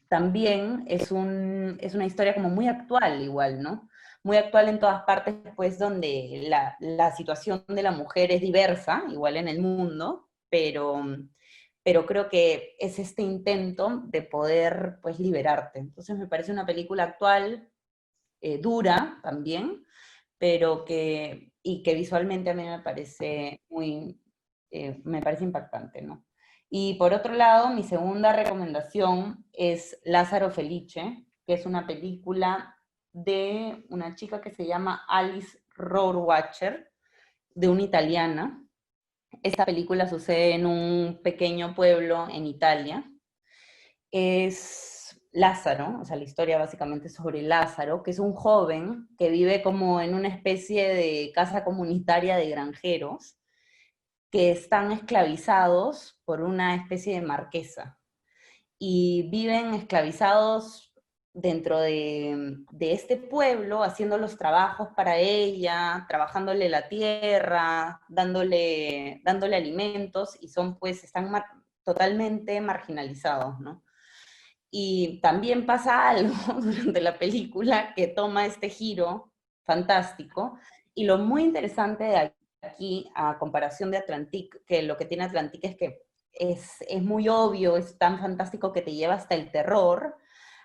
también es una historia como muy actual igual, ¿no? Muy actual en todas partes, pues donde la situación de la mujer es diversa, igual en el mundo, pero creo que es este intento de poder pues liberarte. Entonces me parece una película actual, dura también, y que visualmente a mí me parece impactante, ¿no? Y por otro lado, mi segunda recomendación es Lázaro Felice, que es una película de una chica que se llama Alice Rohrwacher, de una italiana. Esta película sucede en un pequeño pueblo en Italia. Es Lázaro, o sea, la historia básicamente es sobre Lázaro, que es un joven que vive como en una especie de casa comunitaria de granjeros que están esclavizados por una especie de marquesa. Y viven esclavizados dentro de este pueblo, haciendo los trabajos para ella, trabajándole la tierra, dándole alimentos, y pues están totalmente marginalizados, ¿no? Y también pasa algo durante la película que toma este giro fantástico, y lo muy interesante de aquí, a comparación de Atlantique, que lo que tiene Atlantique es que es muy obvio, es tan fantástico que te lleva hasta el terror.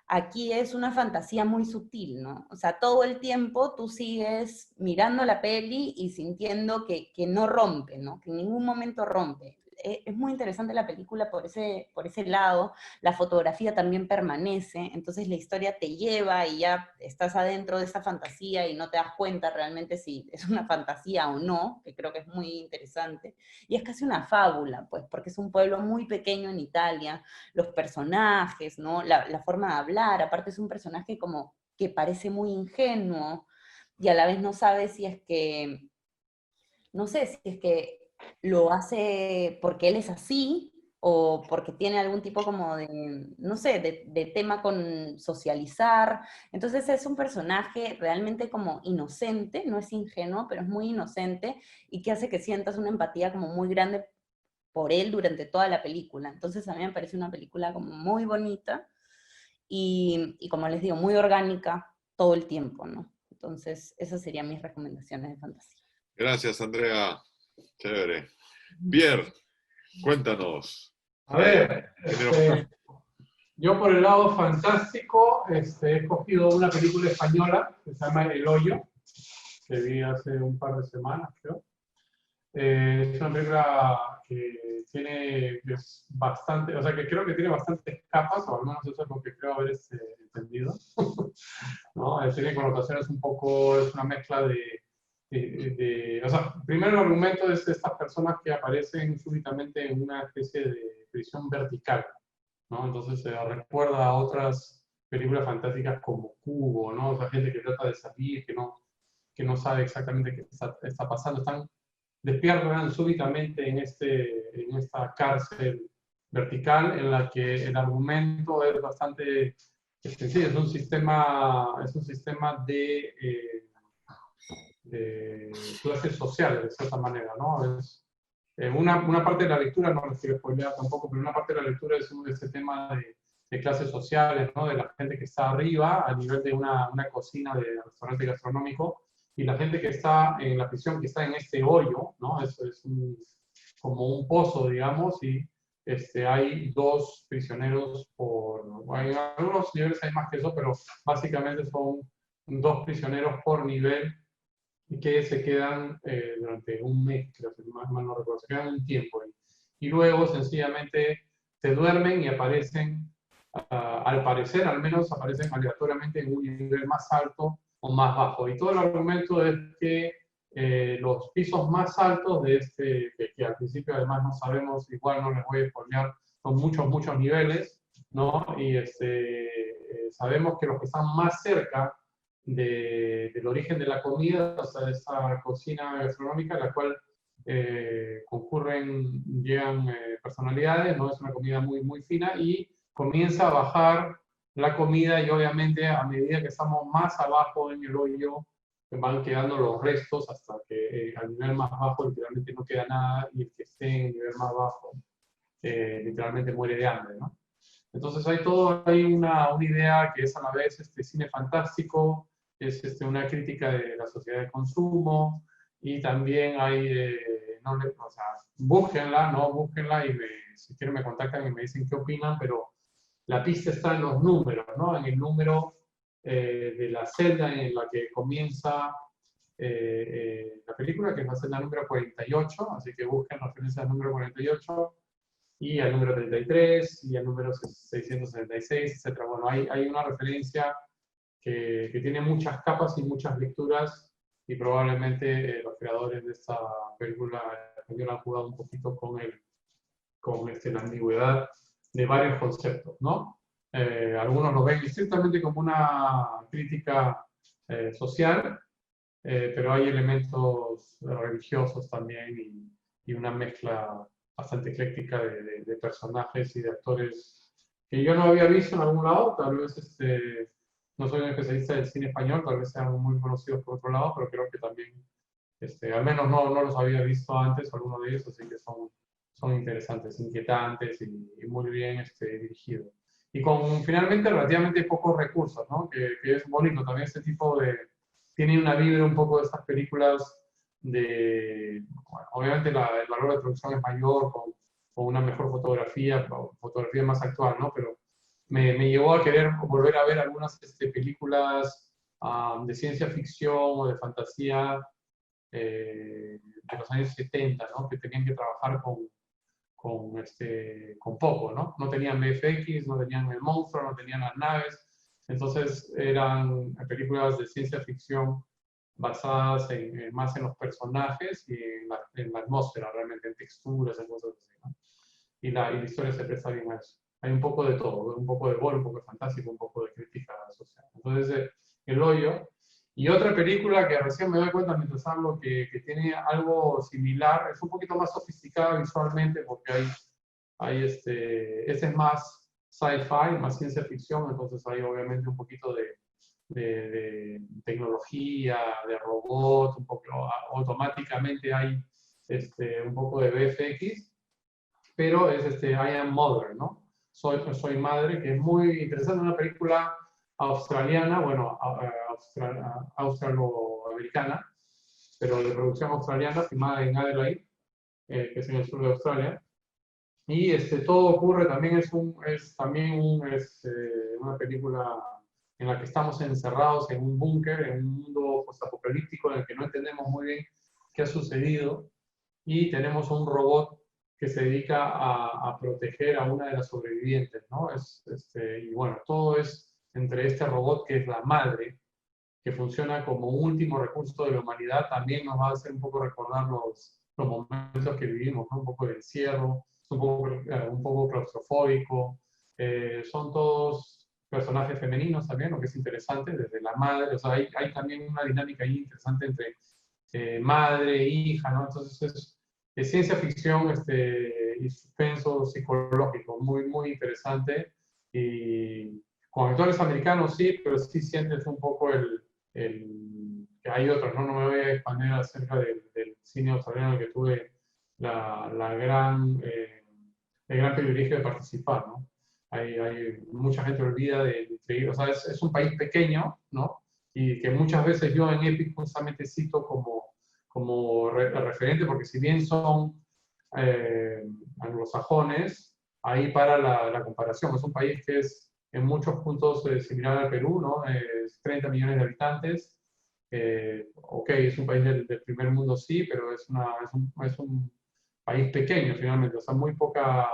Aquí es una fantasía muy sutil, ¿no? O sea, todo el tiempo tú sigues mirando la peli y sintiendo que no rompe, ¿no? Que en ningún momento rompe. Es muy interesante la película por ese lado. La fotografía también permanece, entonces la historia te lleva y ya estás adentro de esa fantasía y no te das cuenta realmente si es una fantasía o no, que creo que es muy interesante. Y es casi una fábula, pues, porque es un pueblo muy pequeño en Italia, los personajes, ¿no? La forma de hablar, aparte es un personaje como que parece muy ingenuo y a la vez no sabe si es que, no sé, si es que lo hace porque él es así o porque tiene algún tipo como de, no sé, de tema con socializar. Entonces es un personaje realmente como inocente, no es ingenuo, pero es muy inocente y que hace que sientas una empatía como muy grande por él durante toda la película. Entonces a mí me parece una película como muy bonita y como les digo, muy orgánica todo el tiempo, ¿no? Entonces esas serían mis recomendaciones de fantasía. Gracias, Andrea. Chévere. Pierre, cuéntanos. A ver, yo por el lado fantástico he escogido una película española que se llama El Hoyo, que vi hace un par de semanas, creo. Es una película que tiene bastante, o sea, que creo que tiene bastantes capas, o al menos eso es lo que creo haber entendido. ¿No? Tiene connotaciones un poco, es una mezcla o sea, primero el argumento es de estas personas que aparecen súbitamente en una especie de prisión vertical, ¿no? Entonces recuerda a otras películas fantásticas como Cubo, ¿no? O sea, gente que trata de salir, que no sabe exactamente qué está pasando, despiertan súbitamente en esta cárcel vertical en la que el argumento es bastante sencillo, es un sistema de clases sociales, de cierta manera, ¿no? Es, una parte de la lectura, no les quiero spoilear tampoco, pero una parte de la lectura es ese tema de clases sociales, ¿no? De la gente que está arriba, a nivel de una cocina de restaurante gastronómico, y la gente que está en la prisión, que está en este hoyo, ¿no? Es como un pozo, digamos, y hay dos prisioneros bueno, en algunos niveles hay más que eso, pero básicamente son dos prisioneros por nivel y que se quedan durante un mes, creo que más no recuerdo, se quedan un tiempo ahí. Y luego sencillamente se duermen y aparecen, al parecer al menos, aparecen aleatoriamente en un nivel más alto o más bajo. Y todo el argumento es que los pisos más altos de que al principio además no sabemos, igual no les voy a spoilear, son muchos niveles, ¿no? Y sabemos que los que están más cerca del origen de la comida, o sea, de esta cocina gastronómica, en la cual llegan personalidades, ¿no? Es una comida muy fina y comienza a bajar la comida y obviamente a medida que estamos más abajo en el hoyo van quedando los restos hasta que al nivel más bajo literalmente no queda nada y el que esté en el nivel más bajo literalmente muere de hambre, ¿no? Entonces hay una idea que es a la vez cine fantástico, es una crítica de la sociedad de consumo y también hay, o sea, búsquenla y si quieren me contactan y me dicen qué opinan, pero la pista está en los números, ¿no? En el número de la celda en la que comienza la película, que es la celda número 48, así que busquen referencia al número 48. y al número 33, y al número 666, etc. Bueno, hay una referencia que tiene muchas capas y muchas lecturas, y probablemente los creadores de esta película española han jugado un poquito con la ambigüedad de varios conceptos, ¿no? Algunos lo ven estrictamente como una crítica social, pero hay elementos religiosos también y una mezcla bastante ecléctica de personajes y de actores que yo no había visto en algún lado. Tal vez no soy un especialista del cine español, tal vez sean muy conocidos por otro lado, pero creo que también, al menos no los había visto antes, algunos de ellos, así que son interesantes, inquietantes y muy bien dirigidos. Y con finalmente relativamente pocos recursos, ¿no? Que es bonito también este tipo de... Tiene una vibra un poco de estas películas de... Bueno, obviamente el valor de producción es mayor, con una mejor fotografía más actual, ¿no? Pero me llevó a querer volver a ver algunas películas de ciencia ficción o de fantasía de los años 70, ¿no? Que tenían que trabajar con poco, ¿no? No tenían VFX, no tenían el monstruo, no tenían las naves. Entonces eran películas de ciencia ficción basadas más en los personajes y en la atmósfera, realmente, en texturas, en cosas así, ¿no? Y la historia se presta bien a eso. Hay un poco de todo, un poco de gore, un poco de fantástico, un poco de crítica social. Entonces, El Hoyo. Y otra película que recién me doy cuenta mientras hablo que tiene algo similar, es un poquito más sofisticada visualmente porque este es más sci-fi, más ciencia ficción, entonces hay obviamente un poquito de tecnología, de robot, un poco automáticamente hay un poco de VFX, pero es I Am Mother, ¿no? Soy madre, que es muy interesante, una película australiana, bueno, australoamericana, pero de producción australiana, filmada en Adelaide, que es en el sur de Australia. Y todo ocurre, también es una película en la que estamos encerrados en un búnker, en un mundo postapocalíptico en el que no entendemos muy bien qué ha sucedido, y tenemos un robot que se dedica a proteger a una de las sobrevivientes, ¿no? Y bueno, todo es entre este robot que es la madre, que funciona como un último recurso de la humanidad, también nos va a hacer un poco recordar los momentos que vivimos, ¿no? Un poco de encierro, un poco claustrofóbico, son todos personajes femeninos también, lo que es interesante, desde la madre, o sea, hay también una dinámica ahí interesante entre madre e hija, ¿no? Entonces es ciencia ficción y suspenso psicológico, muy, muy interesante, y con actores americanos sí, pero sí sientes un poco que hay otros, ¿no? No me voy a expandir acerca del cine australiano que tuve el gran privilegio de participar, ¿no? Mucha gente olvida o sea, es un país pequeño, ¿no? Y que muchas veces yo en Epic justamente cito como referente, porque si bien son anglosajones, ahí para la comparación. Es un país que es en muchos puntos similar al Perú, ¿no? Es 30 millones de habitantes. Ok, es un país del primer mundo, sí, pero es un país pequeño finalmente, o sea, muy poca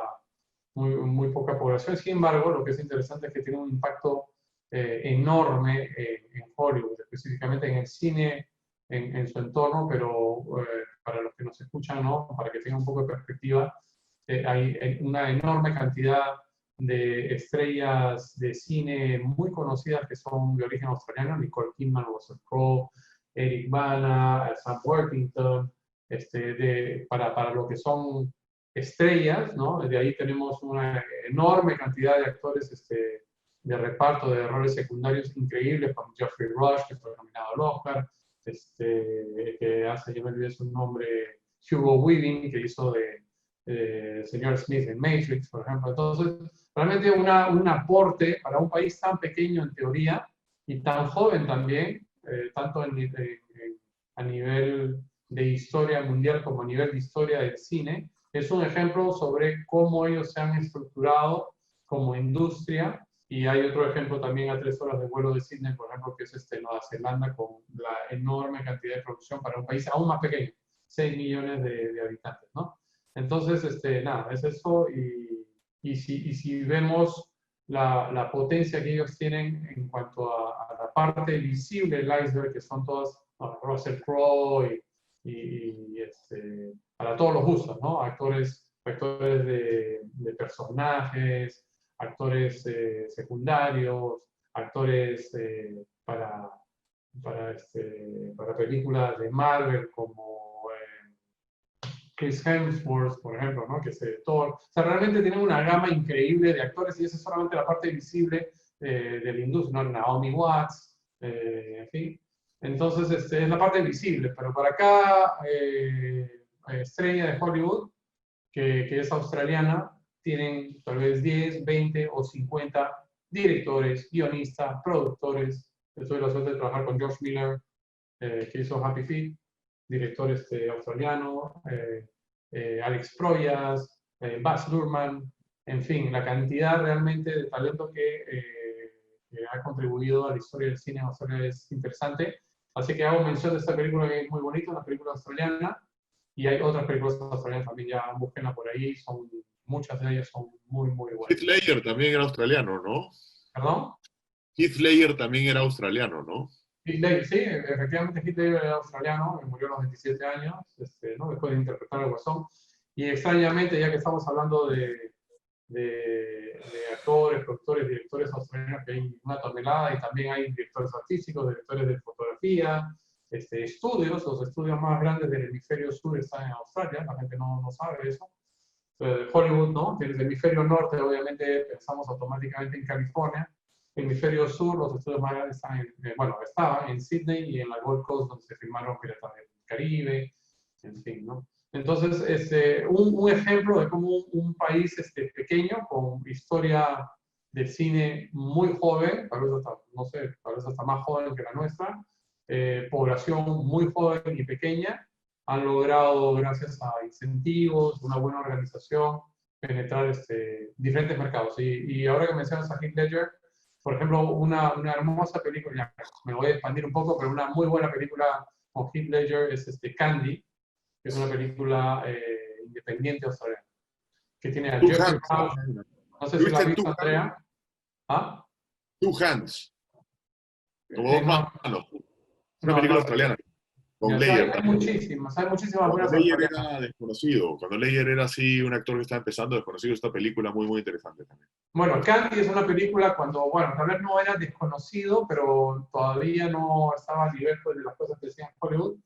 población. Sin embargo, lo que es interesante es que tiene un impacto enorme en Hollywood, específicamente en el cine, en su entorno, pero para los que nos escuchan, ¿no? Para que tengan un poco de perspectiva, hay una enorme cantidad de estrellas de cine muy conocidas que son de origen australiano: Nicole Kidman, Russell Crowe, Eric Bana, Sam Worthington, para lo que son estrellas, ¿no? De ahí tenemos una enorme cantidad de actores de reparto, de roles secundarios increíbles, como Geoffrey Rush, que fue nominado al Oscar, que hace, yo me olvidé su nombre, Hugo Weaving, que hizo de señor Smith en Matrix, por ejemplo. Entonces, realmente un aporte para un país tan pequeño en teoría y tan joven también, tanto a nivel de historia mundial como a nivel de historia del cine. Es un ejemplo sobre cómo ellos se han estructurado como industria, y hay otro ejemplo también a 3 horas de vuelo de Sydney, por ejemplo, que es Nueva Zelanda, con la enorme cantidad de producción para un país aún más pequeño, 6 millones de habitantes, ¿no? Entonces, nada, es eso. Y si vemos la potencia que ellos tienen en cuanto a la parte visible del iceberg, que son todas Russell Crowe para todos los gustos, ¿no? Actores de personajes, actores secundarios, actores para películas de Marvel como Chris Hemsworth, por ejemplo, ¿no? Que es Thor. O sea, realmente tienen una gama increíble de actores y esa es solamente la parte visible de la industria, ¿no? Naomi Watts, en fin. Entonces, es la parte visible, pero para cada estrella de Hollywood, que es australiana, tienen tal vez 10, 20 o 50 directores, guionistas, productores. Yo tuve la suerte de trabajar con George Miller, que hizo Happy Feet, director australiano, Alex Proyas, Baz Luhrmann, en fin, la cantidad realmente de talento que ha contribuido a la historia del cine en Australia es interesante. Así que hago mención de esta película que es muy bonita, una película australiana, y hay otras películas australianas también, ya búsquenla por ahí, muchas de ellas son muy, muy buenas. Heath Ledger también era australiano, ¿no? ¿Perdón? Heath Ledger también era australiano, ¿no? Heath Ledger, sí, efectivamente Heath Ledger era australiano, murió a los 27 años, ¿no? Después de interpretar al Guasón. Y extrañamente, ya que estamos hablando de actores, productores, directores australianos, que hay una tonelada, y también hay directores artísticos, directores de fotografía, estudios, los estudios más grandes del hemisferio sur están en Australia, la gente no sabe eso. Hollywood, ¿no? Tienes el hemisferio norte, obviamente pensamos automáticamente en California. El hemisferio sur, los estudios más grandes están estaban en Sydney y en la Gold Coast, donde se filmaron Piratas del Caribe, en fin, ¿no? Entonces, un ejemplo de cómo un país pequeño, con historia de cine muy joven, tal vez hasta, no sé, tal vez hasta más joven que la nuestra, población muy joven y pequeña, han logrado, gracias a incentivos, una buena organización, penetrar diferentes mercados. Y ahora que mencionas a Heath Ledger, por ejemplo, una hermosa película, me voy a expandir un poco, pero una muy buena película con Heath Ledger es Candy, que es una película independiente australiana, que tiene a Jeffrey Rush. No sé si la has visto, Andrea. ¿Ah? Two Hands. Como dos manos. Una película australiana. Con Ledger. Hay muchísimas buenas. Ledger era desconocido. Cuando Ledger era así un actor que estaba empezando, desconocido, esta película muy, muy interesante también. Bueno, Candy es una película cuando, tal vez no era desconocido, pero todavía no estaba a nivel de las cosas que decían Hollywood.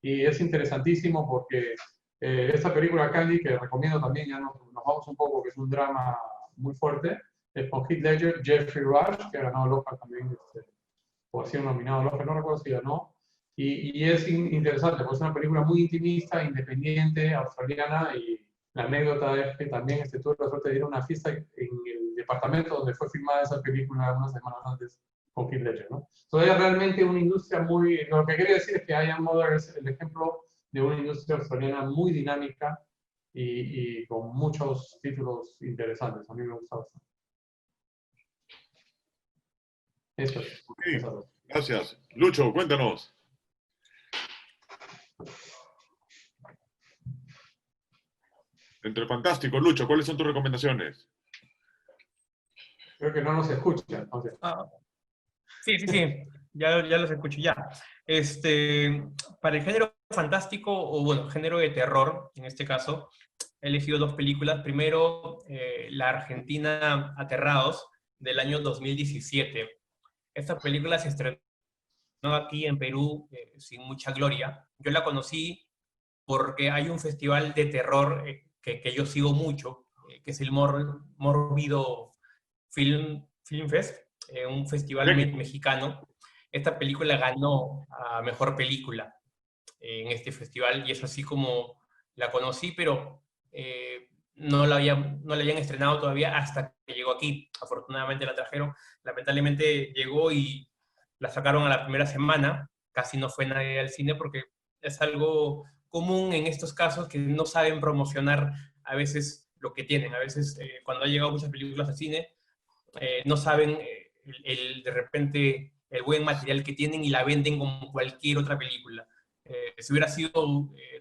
Y es interesantísimo porque esta película Candy, que recomiendo también, ya nos vamos un poco, que es un drama muy fuerte, es con Heath Ledger, Jeffrey Rush, que ha ganado el Oscar también, o ha sido nominado al Oscar, no recuerdo si ganó. Y es interesante, porque es una película muy intimista, independiente, australiana, y la anécdota es que también tuve la suerte de ir a una fiesta en el departamento donde fue filmada esa película unas semanas antes con Heath Ledger, ¿no? Entonces es realmente una industria muy... Lo que quería decir es que I Am Mother es el ejemplo de una industria australiana muy dinámica y con muchos títulos interesantes. A mí me gusta bastante. Eso es. Okay. Gracias. Lucho, cuéntanos. Entre fantástico, Lucho, ¿cuáles son tus recomendaciones? Creo que no nos escuchan. Sí, ya los escucho ya. Para el género fantástico, o bueno, género de terror, en este caso, he elegido dos películas. Primero, la argentina Aterrados, del año 2017. Esta película se estrenó aquí en Perú sin mucha gloria. Yo la conocí porque hay un festival de terror que yo sigo mucho, que es el Mórbido Film Fest, un festival mexicano. Esta película ganó a Mejor Película en este festival, y es así como la conocí, pero no la habían estrenado todavía hasta que llegó aquí. Afortunadamente la trajeron, lamentablemente llegó y la sacaron a la primera semana, casi no fue nadie al cine porque es algo común en estos casos que no saben promocionar a veces lo que tienen. A veces cuando han llegado muchas películas al cine, no saben de repente el buen material que tienen y la venden como cualquier otra película. Si hubiera sido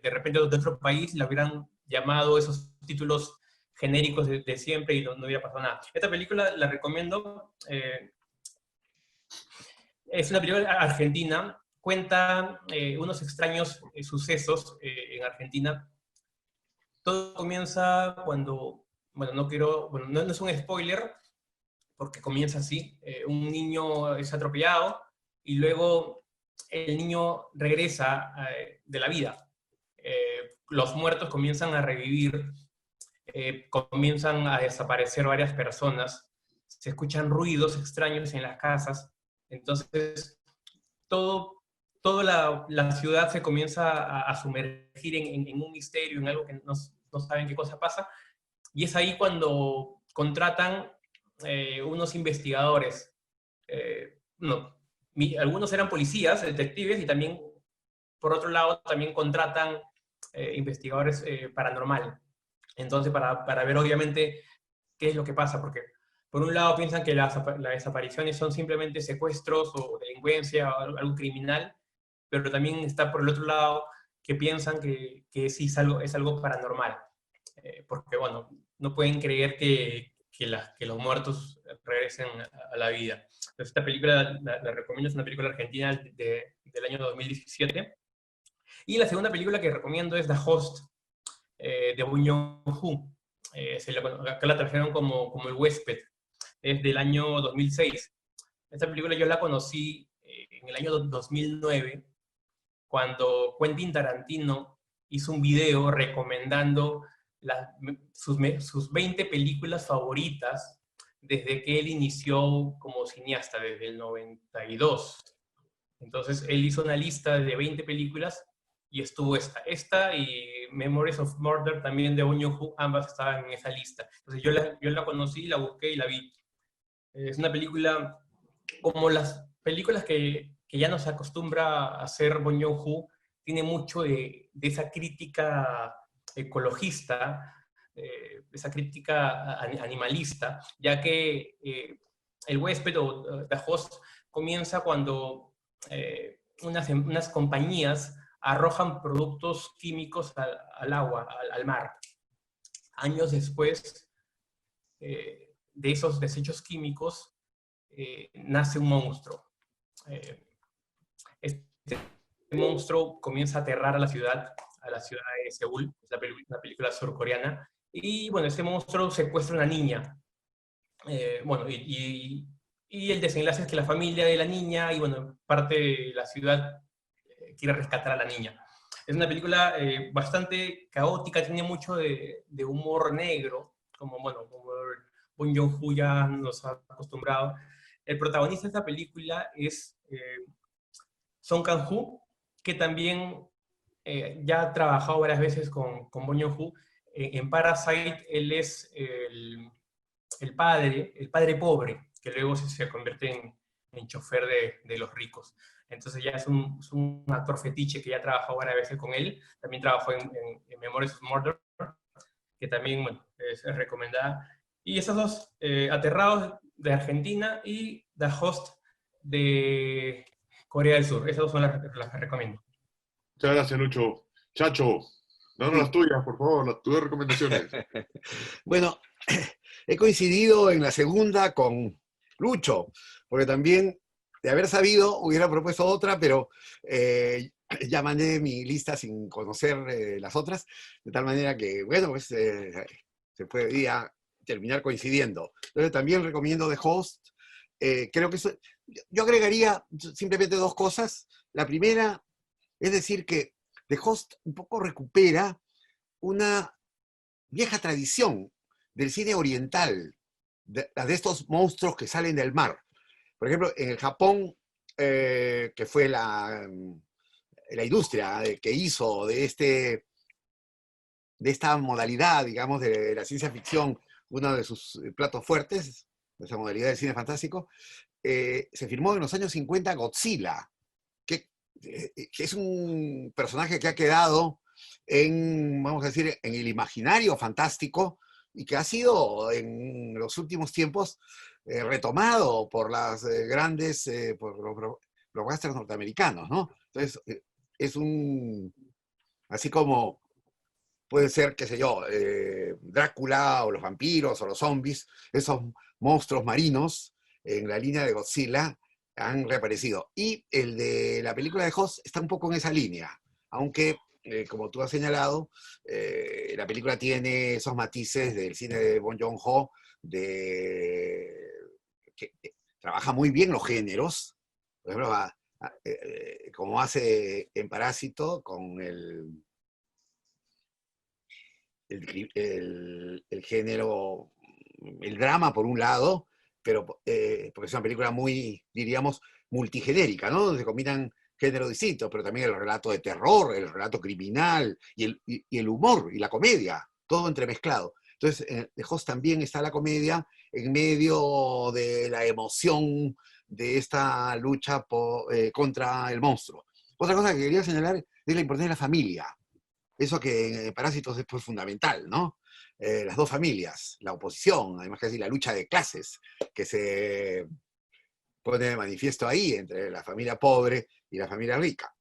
de repente de otro país, la hubieran llamado esos títulos genéricos de siempre y no hubiera pasado nada. Esta película la recomiendo. Es una película argentina. Cuenta unos extraños sucesos en Argentina. Todo comienza cuando, bueno, no es un spoiler, porque comienza así. Un niño es atropellado y luego el niño regresa de la vida. Los muertos comienzan a revivir, comienzan a desaparecer varias personas, se escuchan ruidos extraños en las casas, entonces toda la ciudad se comienza a sumergir en un misterio, en algo que no saben qué cosa pasa, y es ahí cuando contratan unos investigadores. Algunos eran policías, detectives, y también, por otro lado, también contratan investigadores paranormales. Entonces, para ver obviamente qué es lo que pasa, porque por un lado piensan que las desapariciones son simplemente secuestros o delincuencia o algo criminal, pero también está por el otro lado que piensan que sí es algo paranormal, porque bueno, no pueden creer que los muertos regresen a la vida. Entonces, esta película la recomiendo, es una película argentina del año 2017. Y la segunda película que recomiendo es The Host, de Bong Joon-ho. Acá la trajeron como El Huésped, es del año 2006. Esta película yo la conocí en el año 2009, cuando Quentin Tarantino hizo un video recomendando sus 20 películas favoritas desde que él inició como cineasta, desde el 92. Entonces él hizo una lista de 20 películas y estuvo esta y Memories of Murder también de Bong Joon-ho, ambas estaban en esa lista. Entonces yo la conocí, la busqué y la vi. Es una película como las películas que ya nos acostumbra a hacer Bong Joon-ho, tiene mucho de esa crítica ecologista, esa crítica animalista, ya que El Huésped o The Host comienza cuando unas compañías arrojan productos químicos al agua, al mar. Años después de esos desechos químicos nace un monstruo. Este monstruo comienza a aterrar a la ciudad de Seúl, es una película surcoreana, y bueno, ese monstruo secuestra a una niña. Bueno, y el desenlace es que la familia de la niña y bueno, parte de la ciudad quiere rescatar a la niña. Es una película bastante caótica, tiene mucho de humor negro, como Bong Joon-ho ya nos ha acostumbrado. El protagonista de esta película es Song Kang-ho, que también ya ha trabajado varias veces con Bong Joon-ho. En Parasite él es el padre pobre, que luego se convierte en chofer de los ricos. Entonces ya es un actor fetiche que ya ha trabajado varias veces con él. También trabajó en Memories of Murder, que también bueno, es recomendada. Y esos dos, Aterrados de Argentina y The Host de Corea del Sur. Esas dos son las que recomiendo. Muchas gracias, Lucho. Chacho, danos las tuyas, por favor, las tuyas recomendaciones. Bueno, he coincidido en la segunda con Lucho, porque también, de haber sabido, hubiera propuesto otra, pero ya mandé mi lista sin conocer las otras, de tal manera que, bueno, pues se podría terminar coincidiendo. Entonces también recomiendo The Host. Creo que yo agregaría simplemente dos cosas. La primera es decir que The Host un poco recupera una vieja tradición del cine oriental, de estos monstruos que salen del mar. Por ejemplo, en el Japón, que fue la industria que hizo de esta modalidad, digamos, de la ciencia ficción, uno de sus platos fuertes, de esa modalidad del cine fantástico, se filmó en los años 50 Godzilla, que es un personaje que ha quedado vamos a decir, en el imaginario fantástico y que ha sido en los últimos tiempos retomado por las grandes, por los blockbusters norteamericanos, ¿no? Entonces, es así como puede ser, qué sé yo, Drácula o los vampiros o los zombies, esos monstruos marinos en la línea de Godzilla han reaparecido. Y el de la película de Host está un poco en esa línea, aunque, como tú has señalado, la película tiene esos matices del cine de Bong Joon-ho, que trabaja muy bien los géneros, por ejemplo, como hace en Parásito con el género, el drama por un lado, pero porque es una película muy, diríamos, multigenérica, ¿no? Donde se combinan géneros distintos, pero también el relato de terror, el relato criminal y el humor y la comedia, todo entremezclado. Entonces, en The Host también está la comedia en medio de la emoción de esta lucha contra el monstruo. Otra cosa que quería señalar es la importancia de la familia. Eso que en Parásitos es pues, fundamental, ¿no? Las dos familias, la oposición, además que decir, la lucha de clases que se pone de manifiesto ahí entre la familia pobre y la familia rica,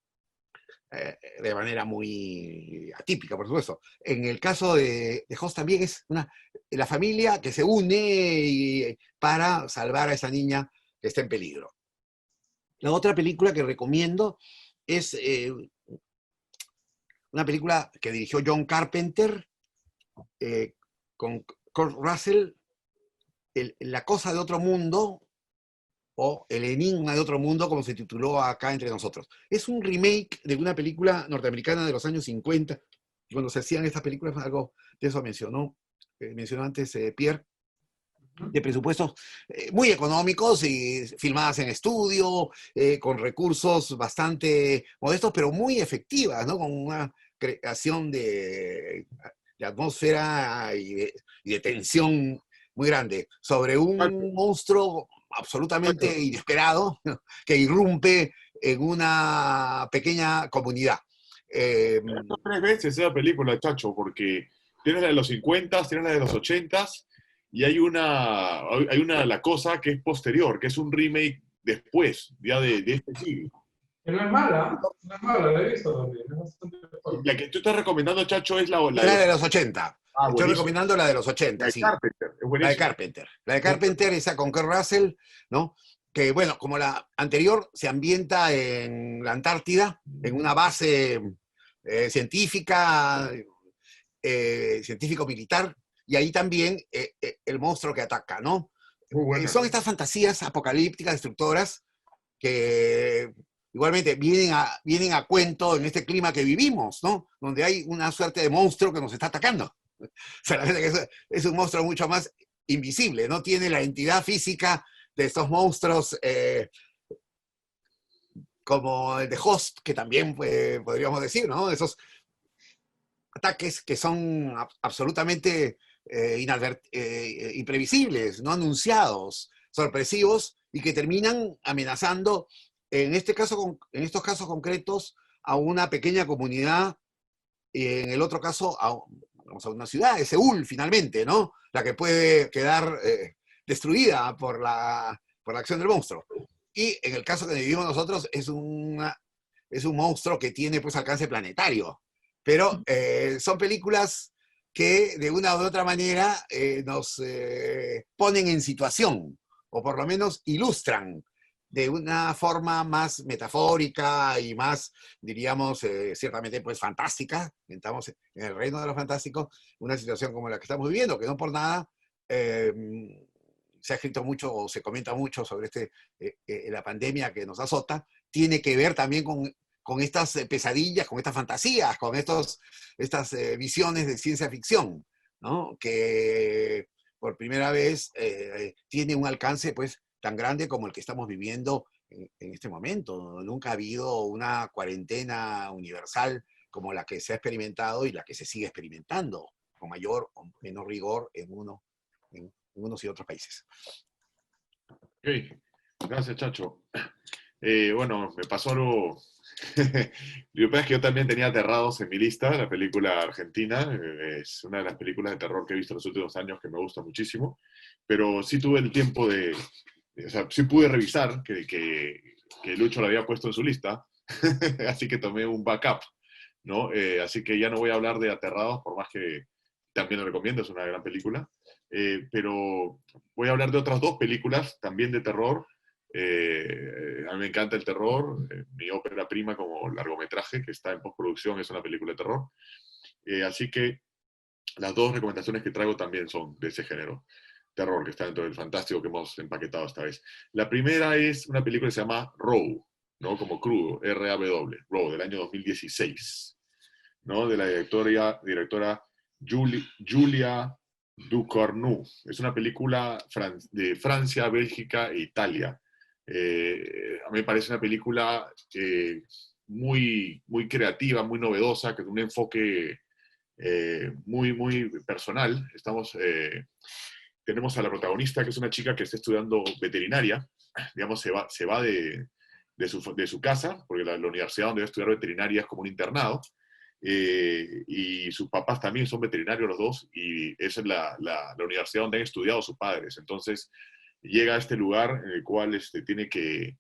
de manera muy atípica, por supuesto. En el caso de Host también es la familia que se une para salvar a esa niña que está en peligro. La otra película que recomiendo es una película que dirigió John Carpenter con Kurt Russell, La cosa de otro mundo, o El enigma de otro mundo, como se tituló acá entre nosotros. Es un remake de una película norteamericana de los años 50. Cuando se hacían estas películas, algo de eso mencionó antes Pierre, de presupuestos muy económicos y filmadas en estudio, con recursos bastante modestos, pero muy efectivas, ¿no? Con una creación de atmósfera y de tensión muy grande, sobre un monstruo absolutamente inesperado que irrumpe en una pequeña comunidad. Tres veces esa película, Chacho, porque tienes la de los 50, tienes la de los 80 y hay una La Cosa que es posterior, que es un remake después, ya de este siglo. Que no es mala, la he visto también, es bastante mejor. La que tú estás recomendando, Chacho, es la de los 80. Estoy buenísimo. recomendando la de los 80, La de sí. Carpenter, es buenísimo. La de Carpenter. La de Carpenter, esa con Kurt Russell, ¿no? Que, bueno, como la anterior, se ambienta en la Antártida, en una base científica, científico-militar, y ahí también el monstruo que ataca, ¿no? Muy buena. Son estas fantasías apocalípticas, destructoras, que igualmente vienen a cuento en este clima que vivimos, ¿no? Donde hay una suerte de monstruo que nos está atacando. Solamente que es un monstruo mucho más invisible, no tiene la entidad física de estos monstruos como el de Host, que también podríamos decir, ¿no? Esos ataques que son absolutamente imprevisibles, no anunciados, sorpresivos, y que terminan amenazando, en estos casos concretos, a una pequeña comunidad, y en el otro caso a una ciudad de Seúl, finalmente, ¿no? La que puede quedar destruida por la acción del monstruo. Y en el caso que vivimos nosotros, es un monstruo que tiene pues alcance planetario. Pero son películas que de una u otra manera nos ponen en situación, o por lo menos ilustran de una forma más metafórica y más, diríamos, ciertamente pues fantástica. Estamos en el reino de lo fantástico, una situación como la que estamos viviendo, que no por nada se ha escrito mucho o se comenta mucho sobre la pandemia que nos azota, tiene que ver también con estas pesadillas, con estas fantasías, con estas visiones de ciencia ficción, ¿no? Que por primera vez tiene un alcance pues tan grande como el que estamos viviendo en este momento. Nunca ha habido una cuarentena universal como la que se ha experimentado y la que se sigue experimentando, con mayor o menor rigor en unos y otros países. Ok, gracias, Chacho. Bueno, me pasó algo. Lo que pasa es que yo también tenía Aterrados en mi lista, la película argentina. Es una de las películas de terror que he visto en los últimos años que me gusta muchísimo. Pero sí tuve el tiempo o sea, sí pude revisar que Lucho lo había puesto en su lista. Así que tomé un backup ¿no? Así que ya no voy a hablar de Aterrados, por más que también lo recomiendo, es una gran película. Pero voy a hablar de otras dos películas también de terror. A mí me encanta el terror. Mi ópera prima como largometraje, que está en postproducción, es una película de terror. Así que las dos recomendaciones que traigo también son de ese género. Terror, que está dentro del fantástico que hemos empaquetado esta vez. La primera es una película que se llama Raw, ¿no? Como crudo, R-A-W, Raw, del año 2016, ¿no? De la directora Julia Ducournau. Es una película de Francia, Bélgica e Italia. A mí me parece una película muy, muy creativa, muy novedosa, que tiene un enfoque muy, muy personal. Tenemos a la protagonista, que es una chica que está estudiando veterinaria. Digamos, se va de su casa, porque la universidad donde va a estudiar veterinaria es como un internado. Y sus papás también son veterinarios los dos, y esa es la universidad donde han estudiado sus padres. Entonces llega a este lugar en el cual tiene que,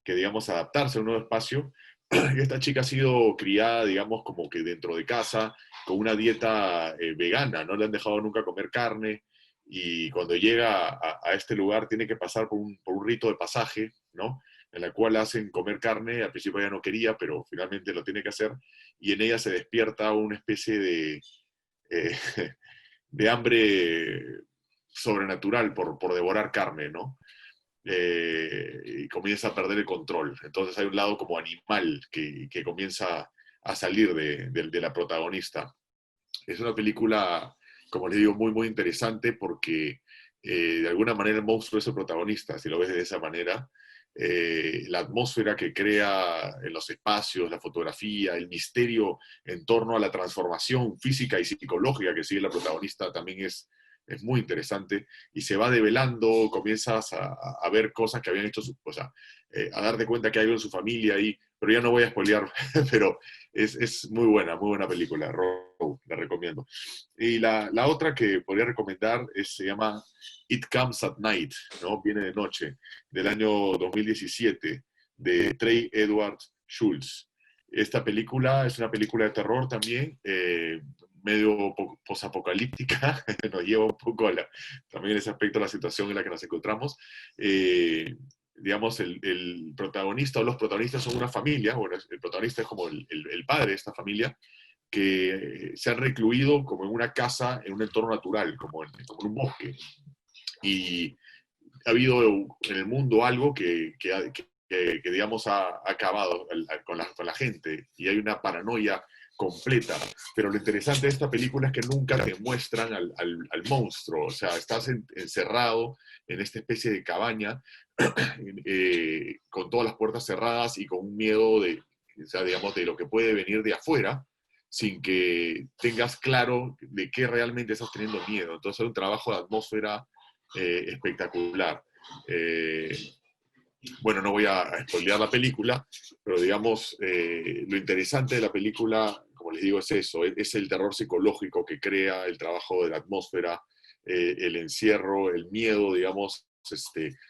digamos, adaptarse a un nuevo espacio. Y esta chica ha sido criada, digamos, como que dentro de casa, con una dieta vegana, no le han dejado nunca comer carne, y cuando llega a este lugar tiene que pasar por un rito de pasaje, ¿no? En la cual hacen comer carne. Al principio ella no quería, pero finalmente lo tiene que hacer, y en ella se despierta una especie eh, de hambre sobrenatural por devorar carne, ¿no? Y comienza a perder el control. Entonces hay un lado como animal que comienza a salir de la protagonista. Es una película, como les digo, muy, muy interesante porque de alguna manera el monstruo es el protagonista, si lo ves de esa manera. La atmósfera que crea en los espacios, la fotografía, el misterio en torno a la transformación física y psicológica que sigue la protagonista también es muy interesante, y se va develando, comienzas a ver cosas que habían hecho, o sea, a darte cuenta que hay algo en su familia ahí, pero ya no voy a spoilear, pero es muy buena película, la recomiendo. Y la otra que podría recomendar se llama It Comes at Night, ¿no? Viene de noche, del año 2017, de Trey Edward Schultz. Esta película es una película de terror también, medio posapocalíptica, nos lleva un poco también en ese aspecto a la situación en la que nos encontramos. Digamos, el protagonista o los protagonistas son una familia. Bueno, el protagonista es como el padre de esta familia, que se han recluido como en una casa, en un entorno natural, como en un bosque. Y ha habido en el mundo algo que digamos, ha acabado con la gente, y hay una paranoia completa. Pero lo interesante de esta película es que nunca te muestran al monstruo. O sea, estás encerrado en esta especie de cabaña con todas las puertas cerradas y con un miedo o sea, digamos, de lo que puede venir de afuera, sin que tengas claro de qué realmente estás teniendo miedo. Entonces hay un trabajo de atmósfera espectacular. Bueno, no voy a spoilear la película, pero digamos, lo interesante de la película, como les digo, es eso, es el terror psicológico que crea, el trabajo de la atmósfera, el encierro, el miedo, digamos,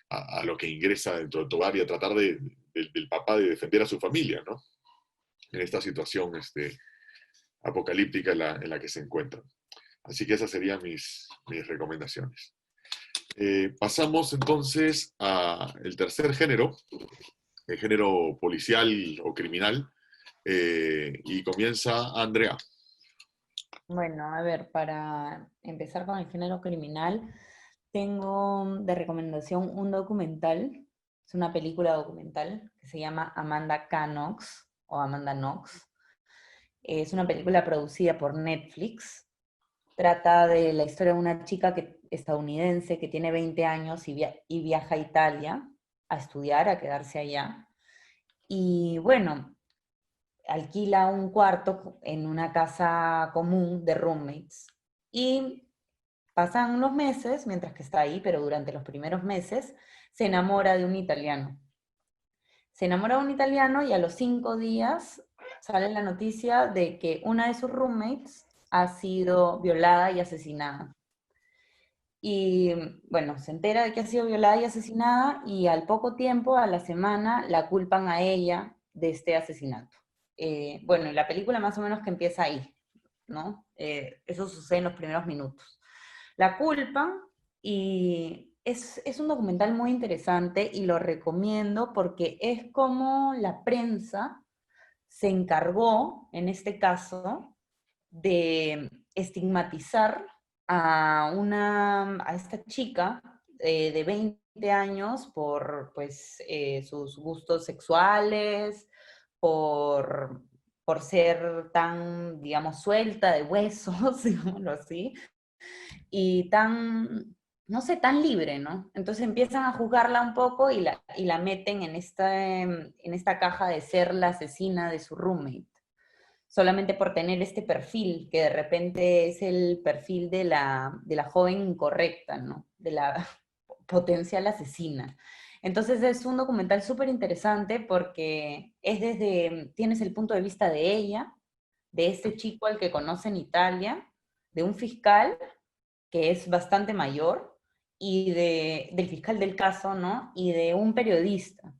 a lo que ingresa dentro de tu hogar, y a tratar del papá de defender a su familia, ¿no? En esta situación apocalíptica en la que se encuentran. Así que esas serían mis recomendaciones. Pasamos entonces al tercer género, el género policial o criminal, y comienza Andrea. Bueno, a ver, para empezar con el género criminal, tengo de recomendación un documental, es una película documental que se llama Amanda Knox, o Amanda Knox. Es una película producida por Netflix. Trata de la historia de una chica estadounidense que tiene 20 años y viaja a Italia a estudiar, a quedarse allá. Y bueno, alquila un cuarto en una casa común de roommates. Y pasan unos meses mientras que está ahí, pero durante los primeros meses se enamora de un italiano. Se enamora de un italiano y a los 5 días sale la noticia de que una de sus roommates ha sido violada y asesinada. Y bueno, se entera de que ha sido violada y asesinada, y al poco tiempo, a la semana, la culpan a ella de este asesinato. bueno, la película más o menos que empieza ahí, ¿no? Eso sucede en los primeros minutos. La culpa, y es un documental muy interesante y lo recomiendo porque es como la prensa se encargó, en este caso, de estigmatizar a esta chica de 20 años por pues, sus gustos sexuales, por, por ser tan, digamos, suelta de huesos, digámoslo así, y tan, no sé, tan libre, ¿no? Entonces empiezan a juzgarla un poco y la meten en esta caja de ser la asesina de su roommate, solamente por tener este perfil, que de repente es el perfil de la joven incorrecta, ¿no? De la potencial asesina. Entonces es un documental súper interesante porque tienes el punto de vista de ella, de este chico al que conoce en Italia, de un fiscal que es bastante mayor, y del fiscal del caso, ¿no? Y de un periodista.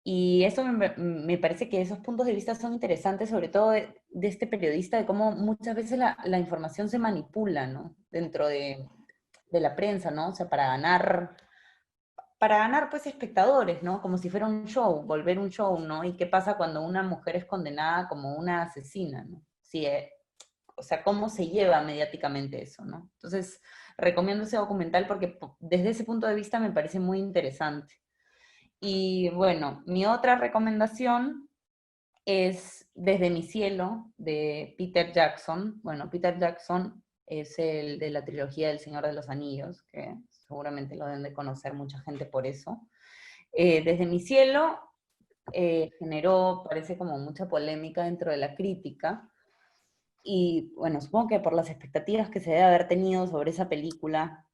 Y eso me parece que esos puntos de vista son interesantes, sobre todo de este periodista, de cómo muchas veces la información se manipula, ¿no? Dentro de la prensa, ¿no? O sea, para ganar pues espectadores, ¿no? Como si fuera un show, volver un show, ¿no? ¿Y qué pasa cuando una mujer es condenada como una asesina, ¿no? Sí, o sea, cómo se lleva mediáticamente eso, ¿no? Entonces, recomiendo ese documental porque desde ese punto de vista me parece muy interesante. Y bueno, mi otra recomendación es Desde mi cielo, de Peter Jackson. Bueno, Peter Jackson es el de la trilogía del Señor de los Anillos, que seguramente lo deben de conocer mucha gente por eso. Desde mi cielo generó, parece como mucha polémica dentro de la crítica, y bueno, supongo que por las expectativas que se debe haber tenido sobre esa película,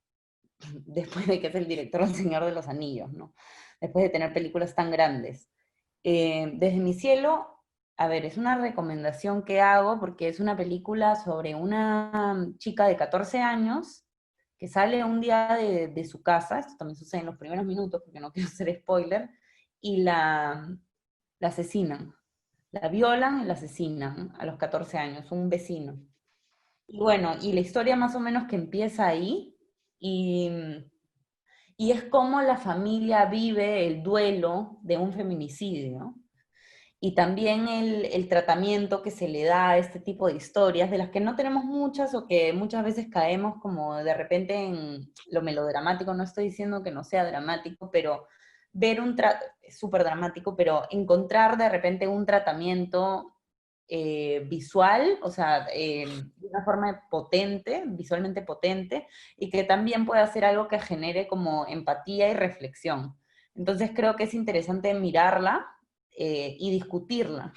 después de que es el director del Señor de los Anillos, ¿no? Después de tener películas tan grandes. Desde mi cielo, a ver, es una recomendación que hago porque es una película sobre una chica de 14 años que sale un día de su casa, esto también sucede en los primeros minutos porque no quiero hacer spoiler, y la asesinan. La violan y la asesinan a los 14 años, un vecino. Y bueno, y la historia más o menos que empieza ahí, y, y es como la familia vive el duelo de un feminicidio, y también el tratamiento que se le da a este tipo de historias, de las que no tenemos muchas o que muchas veces caemos como de repente en lo melodramático. No estoy diciendo que no sea dramático, pero ver es súper dramático, pero encontrar de repente un tratamiento visual, o sea, de una forma potente, visualmente potente, y que también pueda ser algo que genere como empatía y reflexión. Entonces creo que es interesante mirarla y discutirla.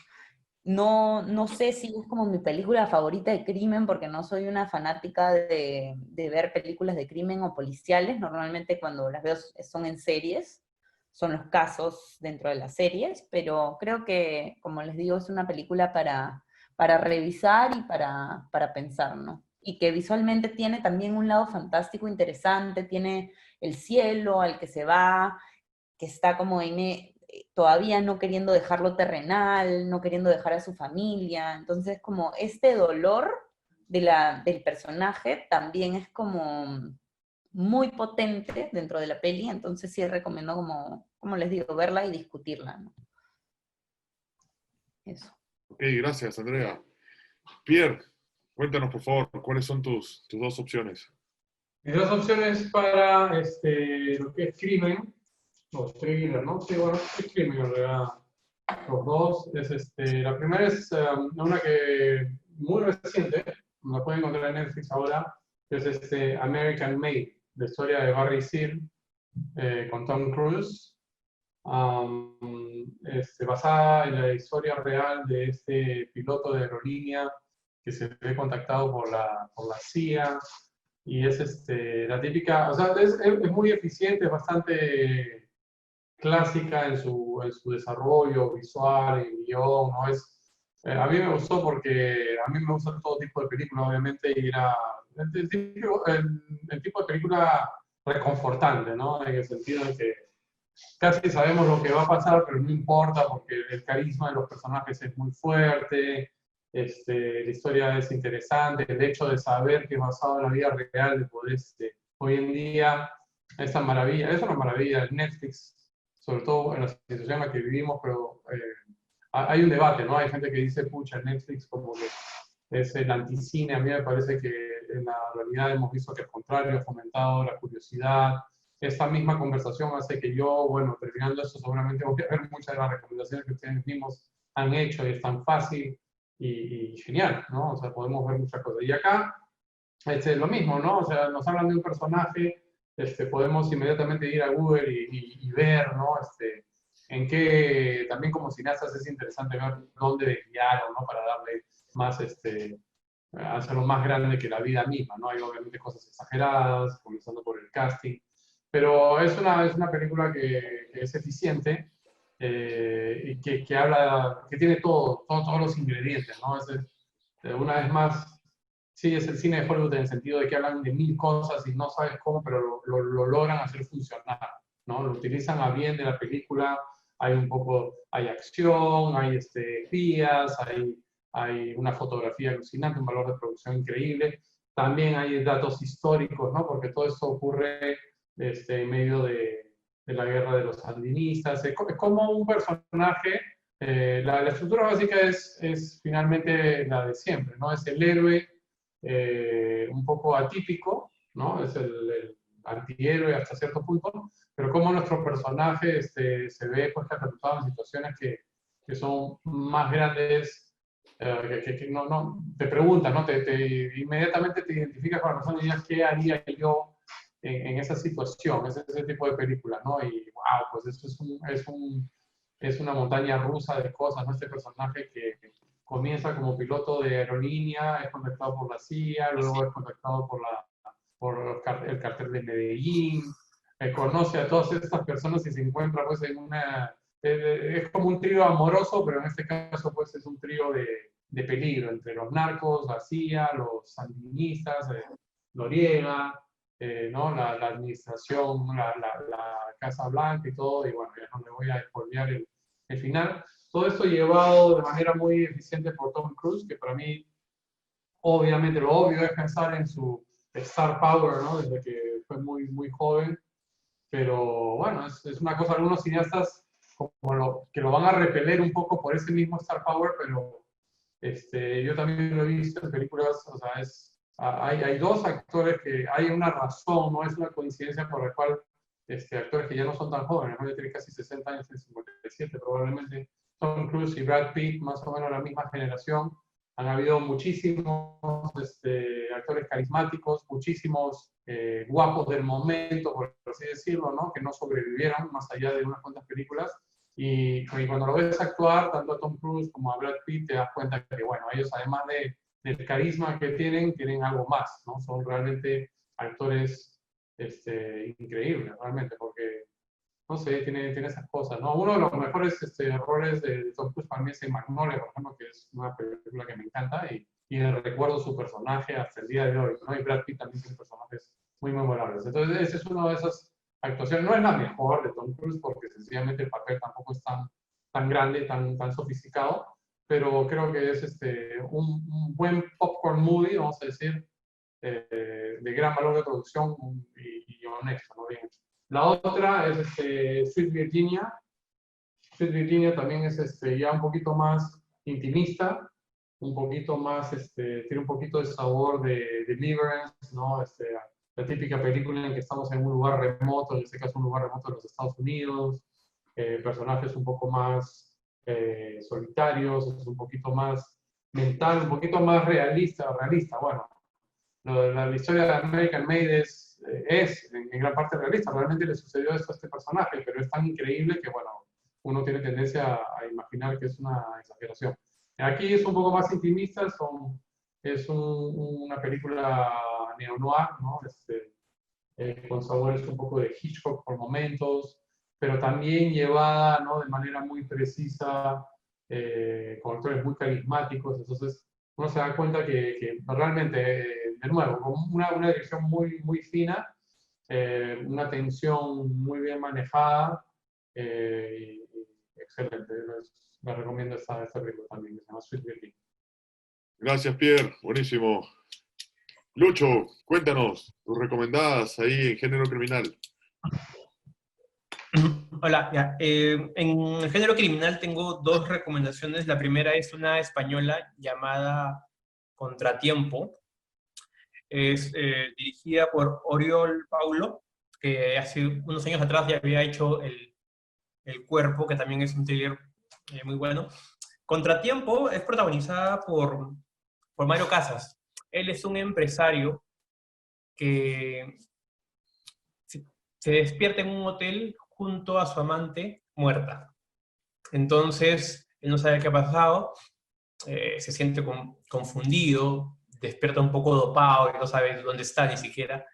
No, no sé si es como mi película favorita de crimen, porque no soy una fanática de ver películas de crimen o policiales. Normalmente cuando las veo son en series, son los casos dentro de las series, pero creo que, como les digo, es una película para revisar y para pensar, ¿no? Y que visualmente tiene también un lado fantástico, interesante, tiene el cielo al que se va, que está como todavía no queriendo dejarlo terrenal, no queriendo dejar a su familia. Entonces, como este dolor del personaje también es como muy potente dentro de la peli, entonces sí recomiendo como les digo, verla y discutirla, ¿no? Eso. Ok, gracias, Andrea. Pierre, cuéntanos, por favor, ¿cuáles son tus dos opciones? Mis dos opciones para lo que es crimen, o thriller, ¿no? Sí, bueno, es crimen en realidad. Los dos, la primera es una que muy reciente, la pueden encontrar en Netflix ahora, que es American Made, la historia de Barry Seal con Tom Cruise, basada en la historia real de este piloto de aerolínea que se ve contactado por la CIA, y es la típica, o sea, es muy eficiente, es bastante clásica en su desarrollo visual, en guión, ¿no? A mí me gustó porque a mí me gustan todo tipo de películas, obviamente, y era el tipo de película reconfortante, ¿no? En el sentido de que casi sabemos lo que va a pasar, pero no importa porque el carisma de los personajes es muy fuerte, la historia es interesante, el hecho de saber que es basado en la vida real, de poder, hoy en día, esa maravilla, es una maravilla, Netflix, sobre todo en la situación en la que vivimos, pero hay un debate, ¿no? Hay gente que dice, pucha, Netflix como que es el anticine. A mí me parece que en la realidad hemos visto que al contrario, ha fomentado la curiosidad. Esta misma conversación hace que yo, bueno, terminando esto, seguramente voy a ver muchas de las recomendaciones que ustedes mismos han hecho y es tan fácil y genial, ¿no? O sea, podemos ver muchas cosas. Y acá, lo mismo, ¿no? O sea, nos hablan de un personaje, podemos inmediatamente ir a Google y ver, ¿no? En qué, también como cineastas es interesante ver dónde desviaron, ¿no? Para darle más, hacerlo más grande que la vida misma, ¿no? Hay obviamente cosas exageradas, comenzando por el casting, pero es una película que es eficiente y que habla, que tiene todos los ingredientes, ¿no? Una vez más, sí, es el cine de Hollywood en el sentido de que hablan de mil cosas y no sabes cómo, pero lo logran hacer funcionar, ¿no? Lo utilizan a bien de la película, hay acción, hay espías, hay una fotografía alucinante, un valor de producción increíble. También hay datos históricos, ¿no? Porque todo esto ocurre en medio de la guerra de los sandinistas. Es como un personaje, la estructura básica es finalmente la de siempre, ¿no? Es el héroe un poco atípico, ¿no? Es el antihéroe hasta cierto punto, pero como nuestro personaje se ve pues, catapultado en situaciones que son más grandes, que no, te preguntan, ¿no? Inmediatamente te identificas con la persona y dices, ¿qué haría yo en esa situación? Es ese tipo de película, ¿no? Y wow, pues esto es una montaña rusa de cosas, ¿no? Este personaje que comienza como piloto de aerolínea, es contactado por la CIA, luego es contactado por el cartel de Medellín, conoce a todas estas personas y se encuentra pues en es como un trío amoroso, pero en este caso pues es un trío de peligro entre los narcos, la CIA, los sandinistas, Noriega, ¿no? La administración, la Casa Blanca y todo, y bueno, ya no me voy a spoilear el final. Todo esto llevado de manera muy eficiente por Tom Cruise, que para mí, obviamente, lo obvio es pensar en su star power, ¿no? Desde que fue muy joven. Pero bueno, es una cosa, algunos cineastas que lo van a repeler un poco por ese mismo star power, pero yo también lo he visto en películas, o sea, hay dos actores que hay una razón, no es una coincidencia por la cual actores que ya no son tan jóvenes, ¿no? Ya tienen casi 60 años, 57 probablemente, Tom Cruise y Brad Pitt, más o menos la misma generación. Han habido muchísimos actores carismáticos, muchísimos guapos del momento, por así decirlo, ¿no? Que no sobrevivieron más allá de unas cuantas películas. Y cuando lo ves actuar, tanto a Tom Cruise como a Brad Pitt, te das cuenta que, bueno, ellos además del carisma que tienen algo más, ¿no? Son realmente actores increíbles, realmente, porque no sé, tiene esas cosas, ¿no? Uno de los mejores errores de Tom Cruise para mí es en Magnolia, por ejemplo, que es una película que me encanta y recuerdo su personaje hasta el día de hoy, ¿no? Y Brad Pitt también tiene personajes muy memorables. Entonces, ese es uno de esas actuaciones. No es la mejor de Tom Cruise porque sencillamente el papel tampoco es tan grande, tan sofisticado, pero creo que es un buen popcorn movie, vamos a decir, de gran valor de producción y honesto, ¿no? Bien hecho. La otra es Sweet Virginia. Sweet Virginia también es ya un poquito más intimista, un poquito más, tiene un poquito de sabor de Deliverance, ¿no? La típica película en que estamos en un lugar remoto, en este caso un lugar remoto de los Estados Unidos, personajes un poco más solitarios, es un poquito más mental, un poquito más realista, bueno. La historia de American Made es en gran parte realista. Realmente le sucedió esto a este personaje, pero es tan increíble que, bueno, uno tiene tendencia a imaginar que es una exageración. Aquí es un poco más intimista, es una película neo-noir, ¿no? Con sabores un poco de Hitchcock por momentos, pero también llevada, ¿no? De manera muy precisa, con actores muy carismáticos. Entonces, uno se da cuenta que realmente, de nuevo, con una dirección muy fina, una tensión muy bien manejada, Excelente, les recomiendo esta película también, que se llama Sweet Virgin. Gracias, Pierre. Buenísimo. Lucho, cuéntanos tus recomendadas ahí en género criminal. Hola, ya. En el género criminal tengo dos recomendaciones. La primera es una española llamada Contratiempo. Es dirigida por Oriol Paulo, que hace unos años atrás ya había hecho El Cuerpo, que también es un thriller muy bueno. Contratiempo es protagonizada por Mario Casas. Él es un empresario que se despierta en un hotel junto a su amante muerta. Entonces, él no sabe qué ha pasado, se siente confundido, despierta un poco dopado y no sabe dónde está ni siquiera.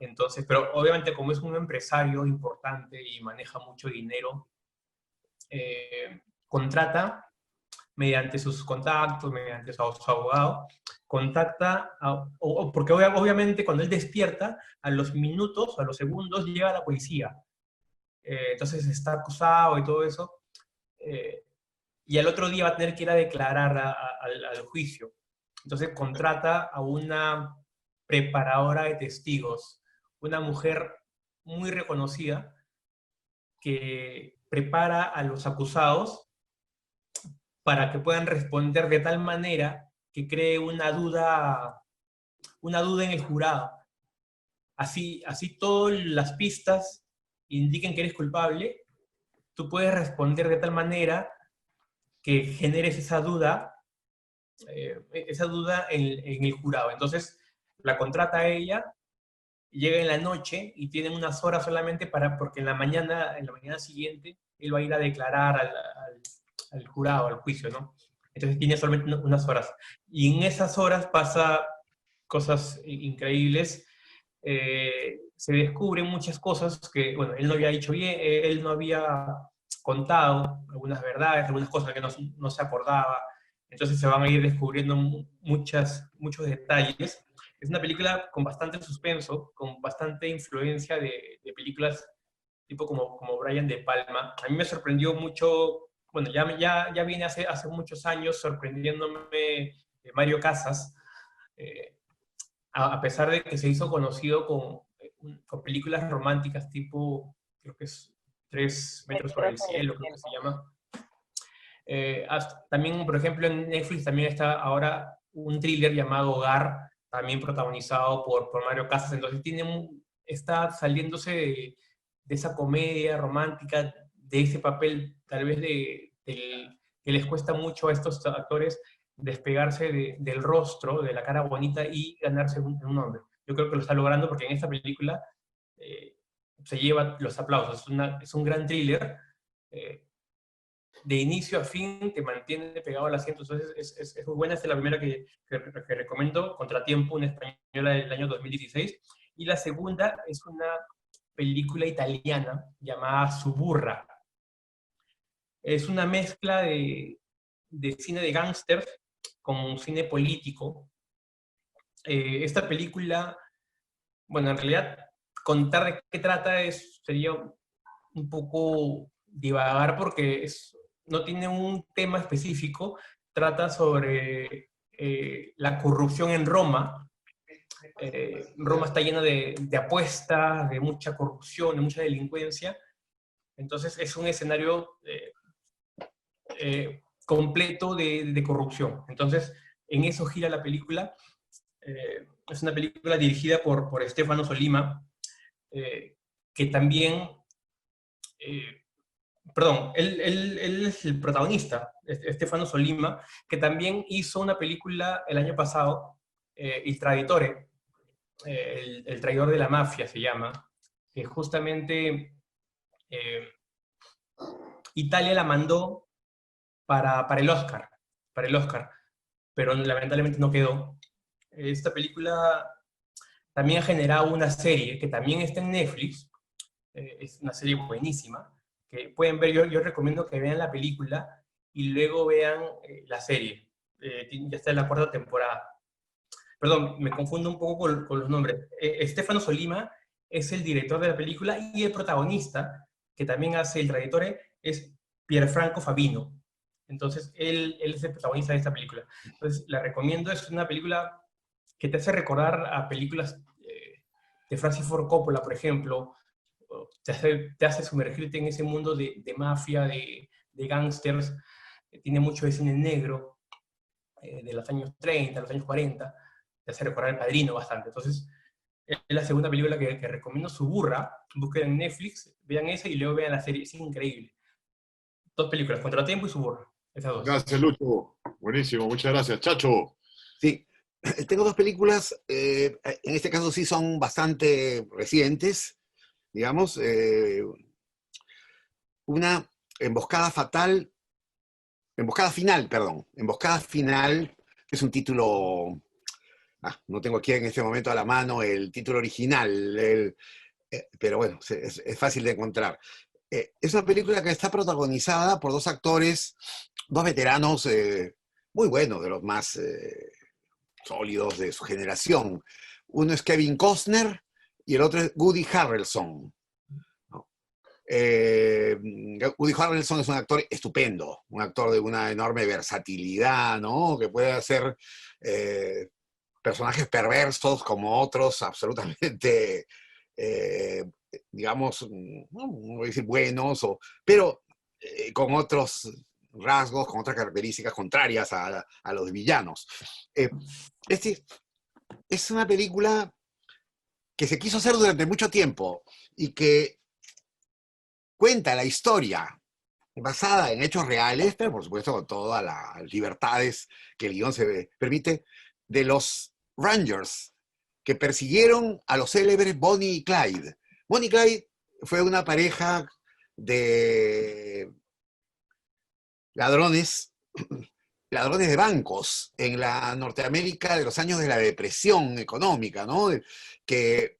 Entonces, pero obviamente como es un empresario importante y maneja mucho dinero, contrata mediante sus contactos, mediante su abogado, contacta, porque obviamente cuando él despierta, a los minutos, a los segundos, llega la policía. Entonces está acusado y todo eso, y al otro día va a tener que ir a declarar al juicio. Entonces contrata a una preparadora de testigos, una mujer muy reconocida que prepara a los acusados para que puedan responder de tal manera que cree una duda en el jurado. Así todas las pistas indiquen que eres culpable, tú puedes responder de tal manera que generes esa duda en el jurado. Entonces, la contrata a ella, llega en la noche y tienen unas horas solamente porque en la mañana siguiente, él va a ir a declarar al jurado, al juicio, ¿no? Entonces tiene solamente unas horas. Y en esas horas pasa cosas increíbles. Se descubren muchas cosas que, bueno, él no había dicho bien, él no había contado algunas verdades, algunas cosas que no se acordaba. Entonces se van a ir descubriendo muchos detalles. Es una película con bastante suspenso, con bastante influencia de películas tipo como Brian De Palma. A mí me sorprendió mucho, bueno, ya viene hace muchos años sorprendiéndome Mario Casas, a pesar de que se hizo conocido con películas románticas tipo, creo que es 3 metros sobre el cielo, creo que se llama. También, por ejemplo, en Netflix también está ahora un thriller llamado Hogar, también protagonizado por Mario Casas. Entonces está saliéndose de esa comedia romántica, de ese papel tal vez que les cuesta mucho a estos actores despegarse del rostro, de la cara bonita y ganarse un nombre. Yo creo que lo está logrando porque en esta película se lleva los aplausos. Es un gran thriller. De inicio a fin te mantiene pegado al asiento, entonces es muy buena. Esta es la primera que recomiendo, Contratiempo, una española del año 2016, y la segunda es una película italiana llamada Suburra. Es una mezcla de cine de gángster con cine político. Esta película, bueno, en realidad contar de qué trata sería un poco divagar porque no tiene un tema específico, trata sobre la corrupción en Roma. Roma está llena de apuestas, de mucha corrupción, de mucha delincuencia. Entonces es un escenario completo de corrupción. Entonces en eso gira la película. Es una película dirigida por Stefano Sollima, que también... perdón, él es el protagonista, Stefano Sollima, que también hizo una película el año pasado, Il Traditore, el traidor de la mafia se llama, que justamente Italia la mandó para el Oscar, pero lamentablemente no quedó. Esta película también ha generado una serie que también está en Netflix, es una serie buenísima, que pueden ver. Yo recomiendo que vean la película y luego vean la serie. Ya está en la 4ª temporada. Perdón, me confundo un poco con los nombres. Stefano Sollima es el director de la película y el protagonista, que también hace el Traditore, es Pierfranco Favino. Entonces, él es el protagonista de esta película. Entonces, la recomiendo, es una película que te hace recordar a películas de Francis Ford Coppola, por ejemplo. Te hace sumergirte en ese mundo de mafia, de gángsters. Tiene mucho de cine negro, de los años 30, los años 40. Te hace recordar El Padrino bastante. Entonces, es la segunda película que recomiendo, Suburra. Busquen en Netflix, vean esa y luego vean la serie. Es increíble. Dos películas, Contratiempo y Suburra. Esas dos. Gracias, Lucho. Buenísimo, muchas gracias. Chacho. Sí, tengo dos películas, en este caso sí son bastante recientes, digamos. Una, Emboscada Final, que es un título, no tengo aquí en este momento a la mano el título original, pero bueno, es fácil de encontrar. Es una película que está protagonizada por dos actores, dos veteranos muy buenos, de los más sólidos de su generación. Uno es Kevin Costner y el otro es Woody Harrelson. ¿No? Woody Harrelson es un actor estupendo, un actor de una enorme versatilidad, ¿no? Que puede hacer personajes perversos como otros absolutamente, digamos, no voy a decir buenos, pero con otros rasgos, con otras características contrarias a los villanos. Es una película que se quiso hacer durante mucho tiempo y que cuenta la historia basada en hechos reales, pero por supuesto con todas las libertades que el guión se permite, de los Rangers que persiguieron a los célebres Bonnie y Clyde. Bonnie y Clyde fue una pareja de ladrones de bancos en la Norteamérica de los años de la depresión económica, ¿no? Que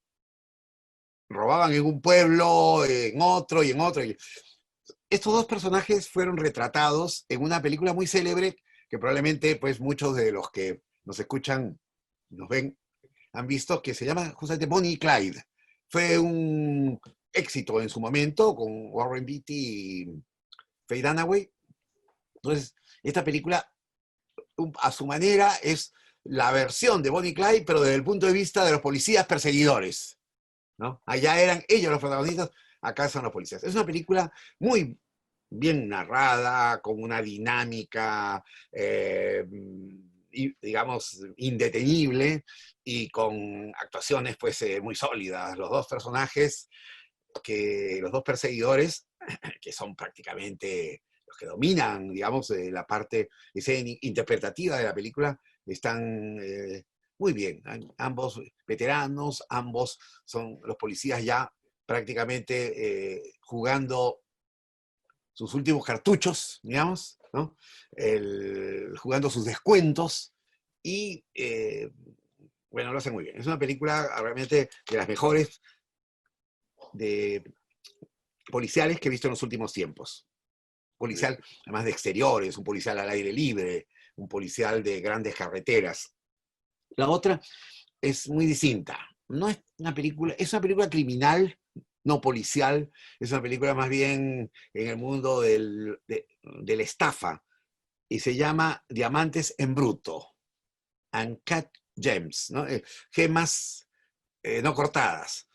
robaban en un pueblo, en otro y en otro. Estos dos personajes fueron retratados en una película muy célebre que probablemente pues muchos de los que nos escuchan, nos ven, han visto, que se llama justamente Bonnie y Clyde. Fue un éxito en su momento con Warren Beatty y Faye Dunaway. Entonces, esta película, a su manera, es la versión de Bonnie y Clyde, pero desde el punto de vista de los policías perseguidores, ¿no? Allá eran ellos los protagonistas, acá son los policías. Es una película muy bien narrada, con una dinámica, digamos, indetenible, y con actuaciones pues muy sólidas. Los dos personajes, los dos perseguidores, que son prácticamente los que dominan, digamos, la parte interpretativa de la película, están muy bien. Ambos veteranos, ambos son los policías ya prácticamente jugando sus últimos cartuchos, digamos, ¿no? Jugando sus descuentos y, bueno, lo hacen muy bien. Es una película realmente de las mejores de policiales que he visto en los últimos tiempos. Policial, además de exteriores, un policial al aire libre, un policial de grandes carreteras. La otra es muy distinta. No es una película, es una película criminal, no policial, es una película más bien en el mundo de la estafa, y se llama Diamantes en Bruto, Uncut Gems, ¿no? Gemas no cortadas.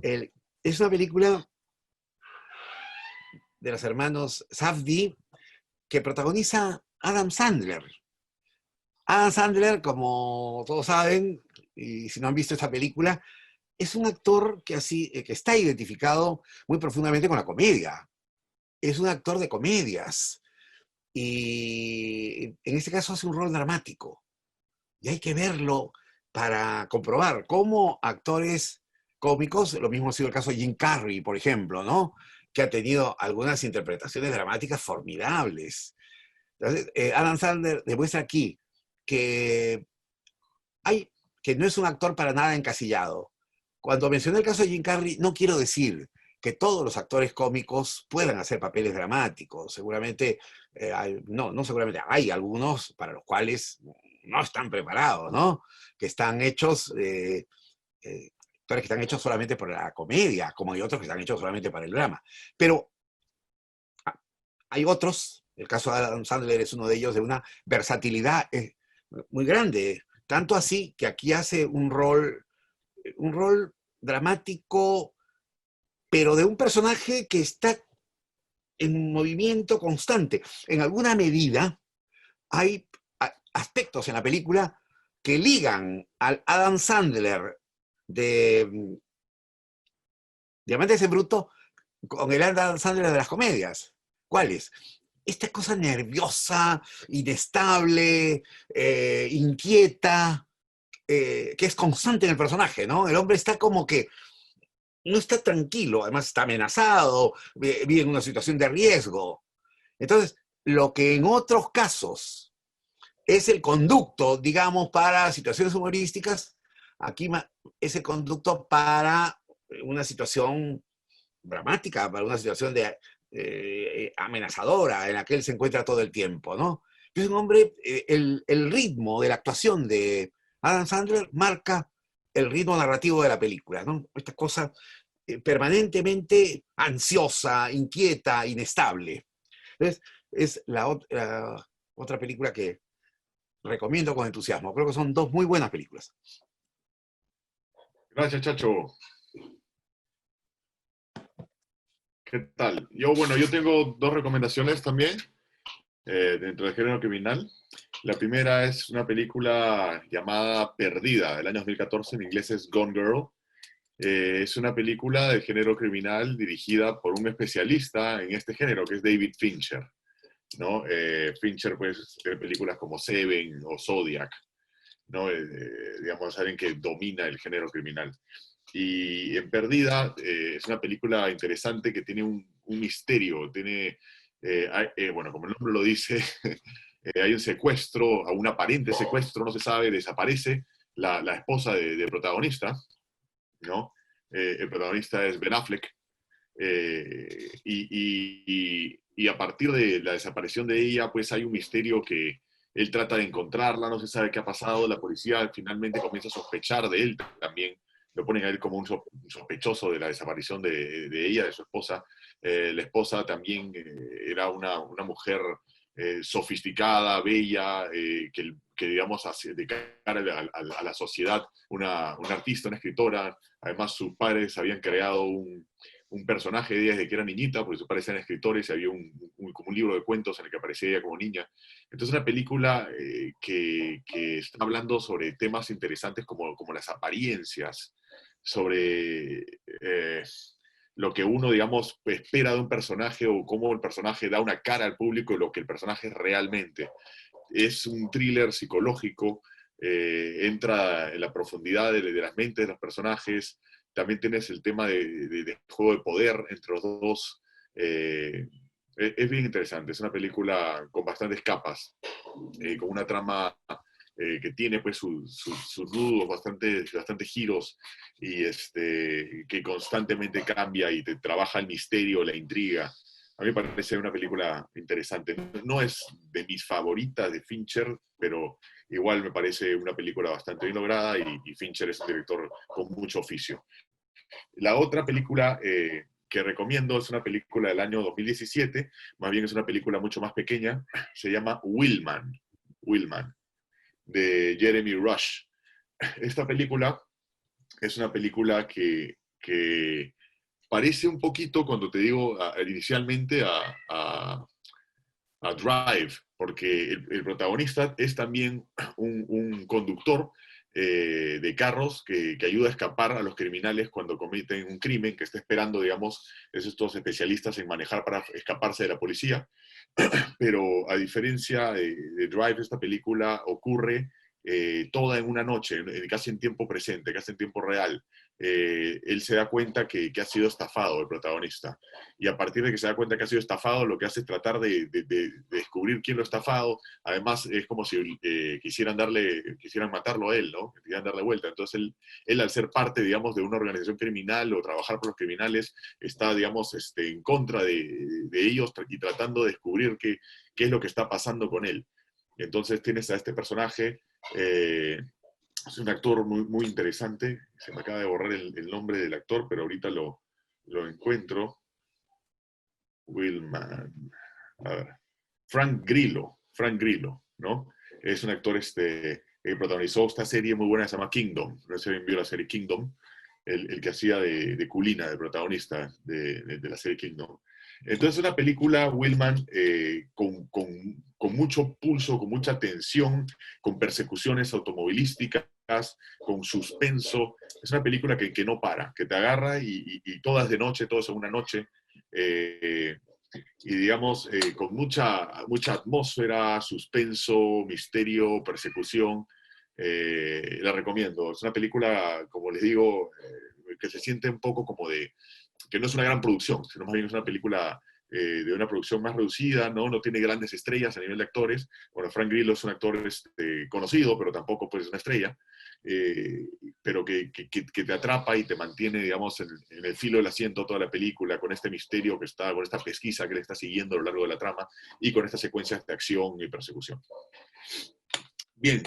Es una película de los hermanos Safdie que protagoniza Adam Sandler. Adam Sandler, como todos saben, y si no han visto esta película, es un actor que está identificado muy profundamente con la comedia. Es un actor de comedias. Y en este caso hace un rol dramático. Y hay que verlo para comprobar cómo actores cómicos, lo mismo ha sido el caso de Jim Carrey, por ejemplo, ¿no? Que ha tenido algunas interpretaciones dramáticas formidables. Entonces, Adam Sandler demuestra aquí que no es un actor para nada encasillado. Cuando mencioné el caso de Jim Carrey, no quiero decir que todos los actores cómicos puedan hacer papeles dramáticos. Seguramente, no seguramente, hay algunos para los cuales no están preparados, ¿no? Que están hechos, actores que están hechos solamente por la comedia, como hay otros que están hechos solamente para el drama. Pero hay otros, el caso de Adam Sandler es uno de ellos, de una versatilidad muy grande, tanto así que aquí hace un rol dramático, pero de un personaje que está en movimiento constante. En alguna medida hay aspectos en la película que ligan al Adam Sandler de Diamantes en Bruto con el Adam Sandler de las comedias. ¿Cuáles? Esta cosa nerviosa, inestable, inquieta, que es constante en el personaje, ¿no? El hombre está como que no está tranquilo, además está amenazado, vive en una situación de riesgo. Entonces, lo que en otros casos es el conducto, digamos, para situaciones humorísticas, aquí es el conducto para una situación dramática, para una situación amenazadora en la que él se encuentra todo el tiempo, ¿no? Es un hombre, el ritmo de la actuación de Adam Sandler marca el ritmo narrativo de la película, ¿no? Esta cosa permanentemente ansiosa, inquieta, inestable. Entonces, es la otra película que recomiendo con entusiasmo. Creo que son dos muy buenas películas. Gracias, Chacho. ¿Qué tal? Yo tengo dos recomendaciones también dentro del género criminal. La primera es una película llamada Perdida, del año 2014, en inglés es Gone Girl. Es una película de género criminal dirigida por un especialista en este género, que es David Fincher, ¿no? Fincher, pues, tiene películas como Seven o Zodiac, ¿no? Digamos, alguien que domina el género criminal. Y en Perdida es una película interesante que tiene un misterio, tiene, bueno, como el nombre lo dice, hay un secuestro, a un aparente secuestro, no se sabe, desaparece la esposa del protagonista, ¿no? El protagonista es Ben Affleck, y a partir de la desaparición de ella, pues hay un misterio que él trata de encontrarla, no se sabe qué ha pasado, la policía finalmente comienza a sospechar de él también, lo ponen a él como un sospechoso de la desaparición de ella, de su esposa. La esposa también era una mujer sofisticada, bella, que digamos, de cara a la sociedad, una artista, una escritora. Además, sus padres habían creado un personaje de ella desde que era niñita, porque sus padres eran escritores y había como un libro de cuentos en el que aparecía ella como niña. Entonces, una película que está hablando sobre temas interesantes como las apariencias, sobre lo que uno, digamos, espera de un personaje o cómo el personaje da una cara al público y lo que el personaje es realmente. Es un thriller psicológico, entra en la profundidad de las mentes de los personajes. También tienes el tema de juego de poder entre los dos. Es bien interesante, es una película con bastantes capas, con una trama que tiene pues sus nudos, bastantes giros, y que constantemente cambia y te trabaja el misterio, la intriga. A mí me parece una película interesante. No es de mis favoritas de Fincher, pero igual me parece una película bastante bien lograda, y Fincher es un director con mucho oficio. La otra película que recomiendo es una película del año 2017, más bien es una película mucho más pequeña, se llama Willman, de Jeremy Rush. Esta película es una película que parece un poquito, cuando te digo inicialmente, a Drive, porque el protagonista es también un conductor de carros que ayuda a escapar a los criminales cuando cometen un crimen, que está esperando, digamos, es estos especialistas en manejar para escaparse de la policía. Pero a diferencia de Drive, esta película ocurre toda en una noche, casi en tiempo presente, casi en tiempo real. Él se da cuenta que ha sido estafado, el protagonista. Y a partir de que se da cuenta que ha sido estafado, lo que hace es tratar de descubrir quién lo ha estafado. Además, es como si quisieran matarlo a él, ¿no? Quisieran darle vuelta. Entonces, él, al ser parte, digamos, de una organización criminal o trabajar por los criminales, está, digamos, en contra de ellos y tratando de descubrir qué es lo que está pasando con él. Entonces, tienes a este personaje. Es un actor muy, muy interesante. Se me acaba de borrar el nombre del actor, pero ahorita lo encuentro. Willman. a ver, Frank Grillo, ¿no? Es un actor que protagonizó esta serie muy buena que se llama Kingdom. No sé si alguien vio la serie Kingdom, el que hacía de Kulina, de protagonista de la serie Kingdom. Entonces, una película, Willman, con mucho pulso, con mucha tensión, con persecuciones automovilísticas, con suspenso. Es una película que no para, que te agarra y todas de noche, todas en una noche. Y digamos, con mucha atmósfera, suspenso, misterio, persecución. La recomiendo. Es una película, como les digo, que se siente un poco como que no es una gran producción, sino más bien es una película de una producción más reducida, ¿no? No tiene grandes estrellas a nivel de actores. Bueno, Frank Grillo es un actor conocido, pero tampoco pues, es una estrella, eh, pero que te atrapa y te mantiene, digamos, en el filo del asiento toda la película, con este misterio que está, con esta pesquisa que le está siguiendo a lo largo de la trama y con estas secuencias de acción y persecución. Bien,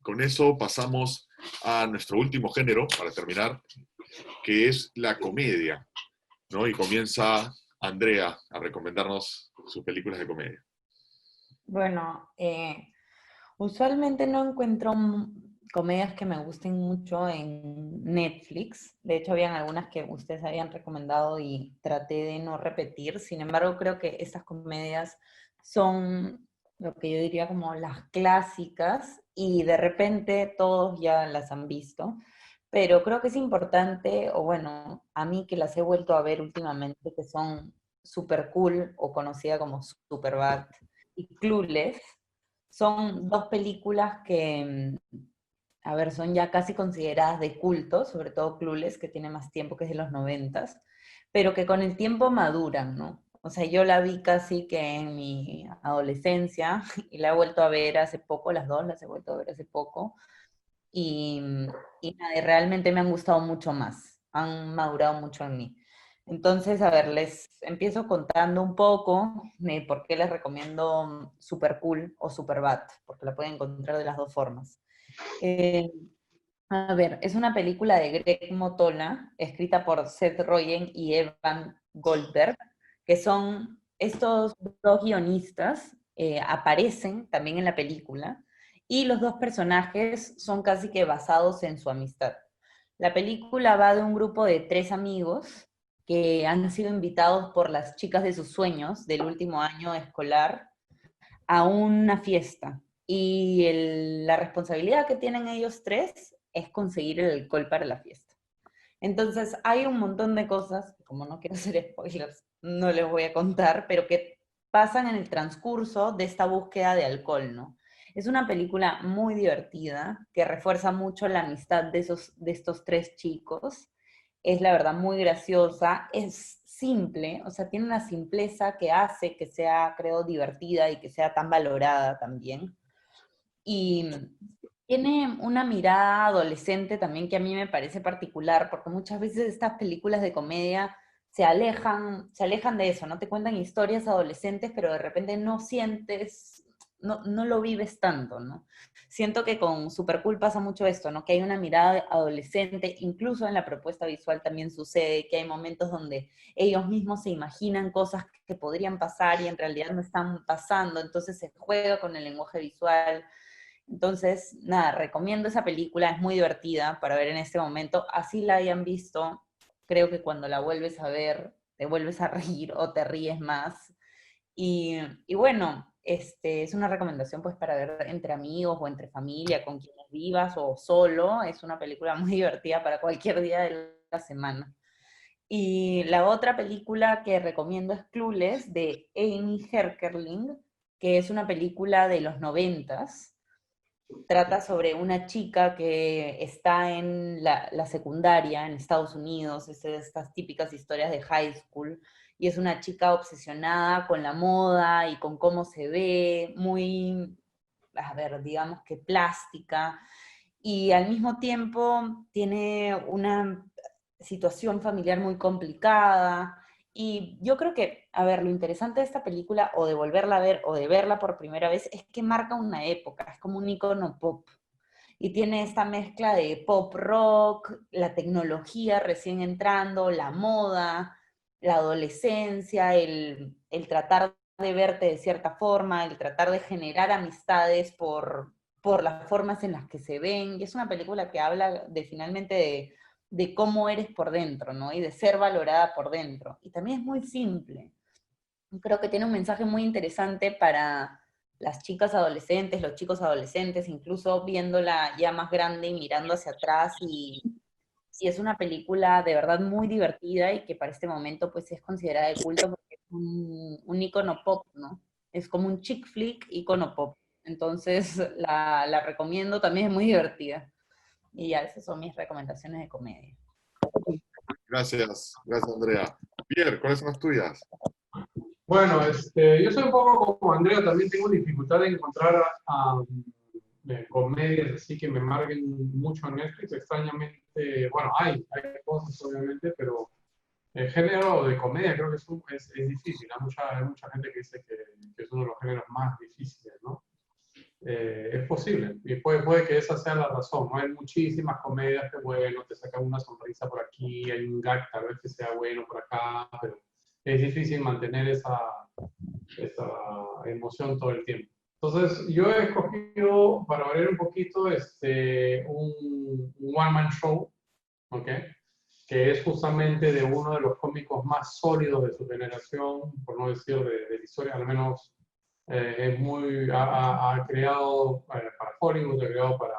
con eso pasamos a nuestro último género, para terminar, que es la comedia, ¿no? Y comienza Andrea a recomendarnos sus películas de comedia. Bueno, usualmente no encuentro comedias que me gusten mucho en Netflix. De hecho, habían algunas que ustedes habían recomendado y traté de no repetir. Sin embargo, creo que estas comedias son lo que yo diría como las clásicas y de repente todos ya las han visto. Pero creo que es importante, o bueno, a mí que las he vuelto a ver últimamente, que son Super Cool o conocida como Superbad y Clueless, son dos películas que, a ver, son ya casi consideradas de culto, sobre todo Clueless, que tiene más tiempo, que es de los 90, pero que con el tiempo maduran, ¿no? O sea, yo la vi casi que en mi adolescencia y la he vuelto a ver hace poco, las dos las he vuelto a ver hace poco, y, nada, y realmente me han gustado mucho más, han madurado mucho en mí. Entonces, a ver, les empiezo contando un poco de por qué les recomiendo Super Cool o Superbad, porque la pueden encontrar de las dos formas. Eh, a ver, es una película de Greg Motola, escrita por Seth Rogen y Evan Goldberg, que son estos dos guionistas, aparecen también en la película, y los dos personajes son casi que basados en su amistad. La película va de un grupo de 3 amigos que han sido invitados por las chicas de sus sueños del último año escolar a una fiesta. Y la responsabilidad que tienen ellos tres es conseguir el alcohol para la fiesta. Entonces, hay un montón de cosas, como no quiero hacer spoilers, no les voy a contar, pero que pasan en el transcurso de esta búsqueda de alcohol, ¿no? Es una película muy divertida, que refuerza mucho la amistad de estos 3 chicos. Es la verdad muy graciosa, es simple, o sea, tiene una simpleza que hace que sea, creo, divertida y que sea tan valorada también. Y tiene una mirada adolescente también que a mí me parece particular, porque muchas veces estas películas de comedia se alejan de eso, ¿no? Te cuentan historias adolescentes, pero de repente no sientes, no lo vives tanto, ¿no? Siento que con Super Cool pasa mucho esto, ¿no? Que hay una mirada adolescente, incluso en la propuesta visual también sucede, que hay momentos donde ellos mismos se imaginan cosas que podrían pasar y en realidad no están pasando, entonces se juega con el lenguaje visual. Entonces, nada, recomiendo esa película, es muy divertida para ver en este momento. Así la hayan visto, creo que cuando la vuelves a ver, te vuelves a reír o te ríes más. Y bueno, es una recomendación pues para ver entre amigos o entre familia, con quienes vivas o solo. Es una película muy divertida para cualquier día de la semana. Y la otra película que recomiendo es Clueless, de Amy Heckerling, que es una película de los 90. Trata sobre una chica que está en la secundaria en Estados Unidos, es de estas típicas historias de high school, y es una chica obsesionada con la moda y con cómo se ve, muy, a ver, digamos que plástica, y al mismo tiempo tiene una situación familiar muy complicada. Y yo creo que, a ver, lo interesante de esta película, o de volverla a ver, o de verla por primera vez, es que marca una época, es como un icono pop. Y tiene esta mezcla de pop rock, la tecnología recién entrando, la moda, la adolescencia, el tratar de verte de cierta forma, el tratar de generar amistades por las formas en las que se ven, y es una película que habla finalmente de cómo eres por dentro, ¿no? Y de ser valorada por dentro. Y también es muy simple. Creo que tiene un mensaje muy interesante para las chicas adolescentes, los chicos adolescentes, incluso viéndola ya más grande y mirando hacia atrás, y es una película de verdad muy divertida y que para este momento pues es considerada de culto porque es un icono pop, ¿no? Es como un chick flick icono pop. Entonces la recomiendo, también es muy divertida. Y ya, esas son mis recomendaciones de comedia. Gracias, gracias Andrea. Pierre, ¿cuáles son las tuyas? Bueno, yo soy un poco como Andrea, también tengo dificultad de encontrar comedias así que me marquen mucho en Netflix. Extrañamente, bueno, hay cosas obviamente, pero el género de comedia creo que es difícil. Hay mucha gente que dice que es uno de los géneros más difíciles, ¿no? Es posible, y puede que esa sea la razón, ¿no? Hay muchísimas comedias que, bueno, te sacan una sonrisa por aquí, hay un gag tal vez que sea bueno por acá, pero es difícil mantener esa emoción todo el tiempo. Entonces, yo he escogido, para variar un poquito, un one-man show, ¿ok? Que es justamente de uno de los cómicos más sólidos de su generación, por no decir de la historia, al menos ha creado para Hollywood, ha creado para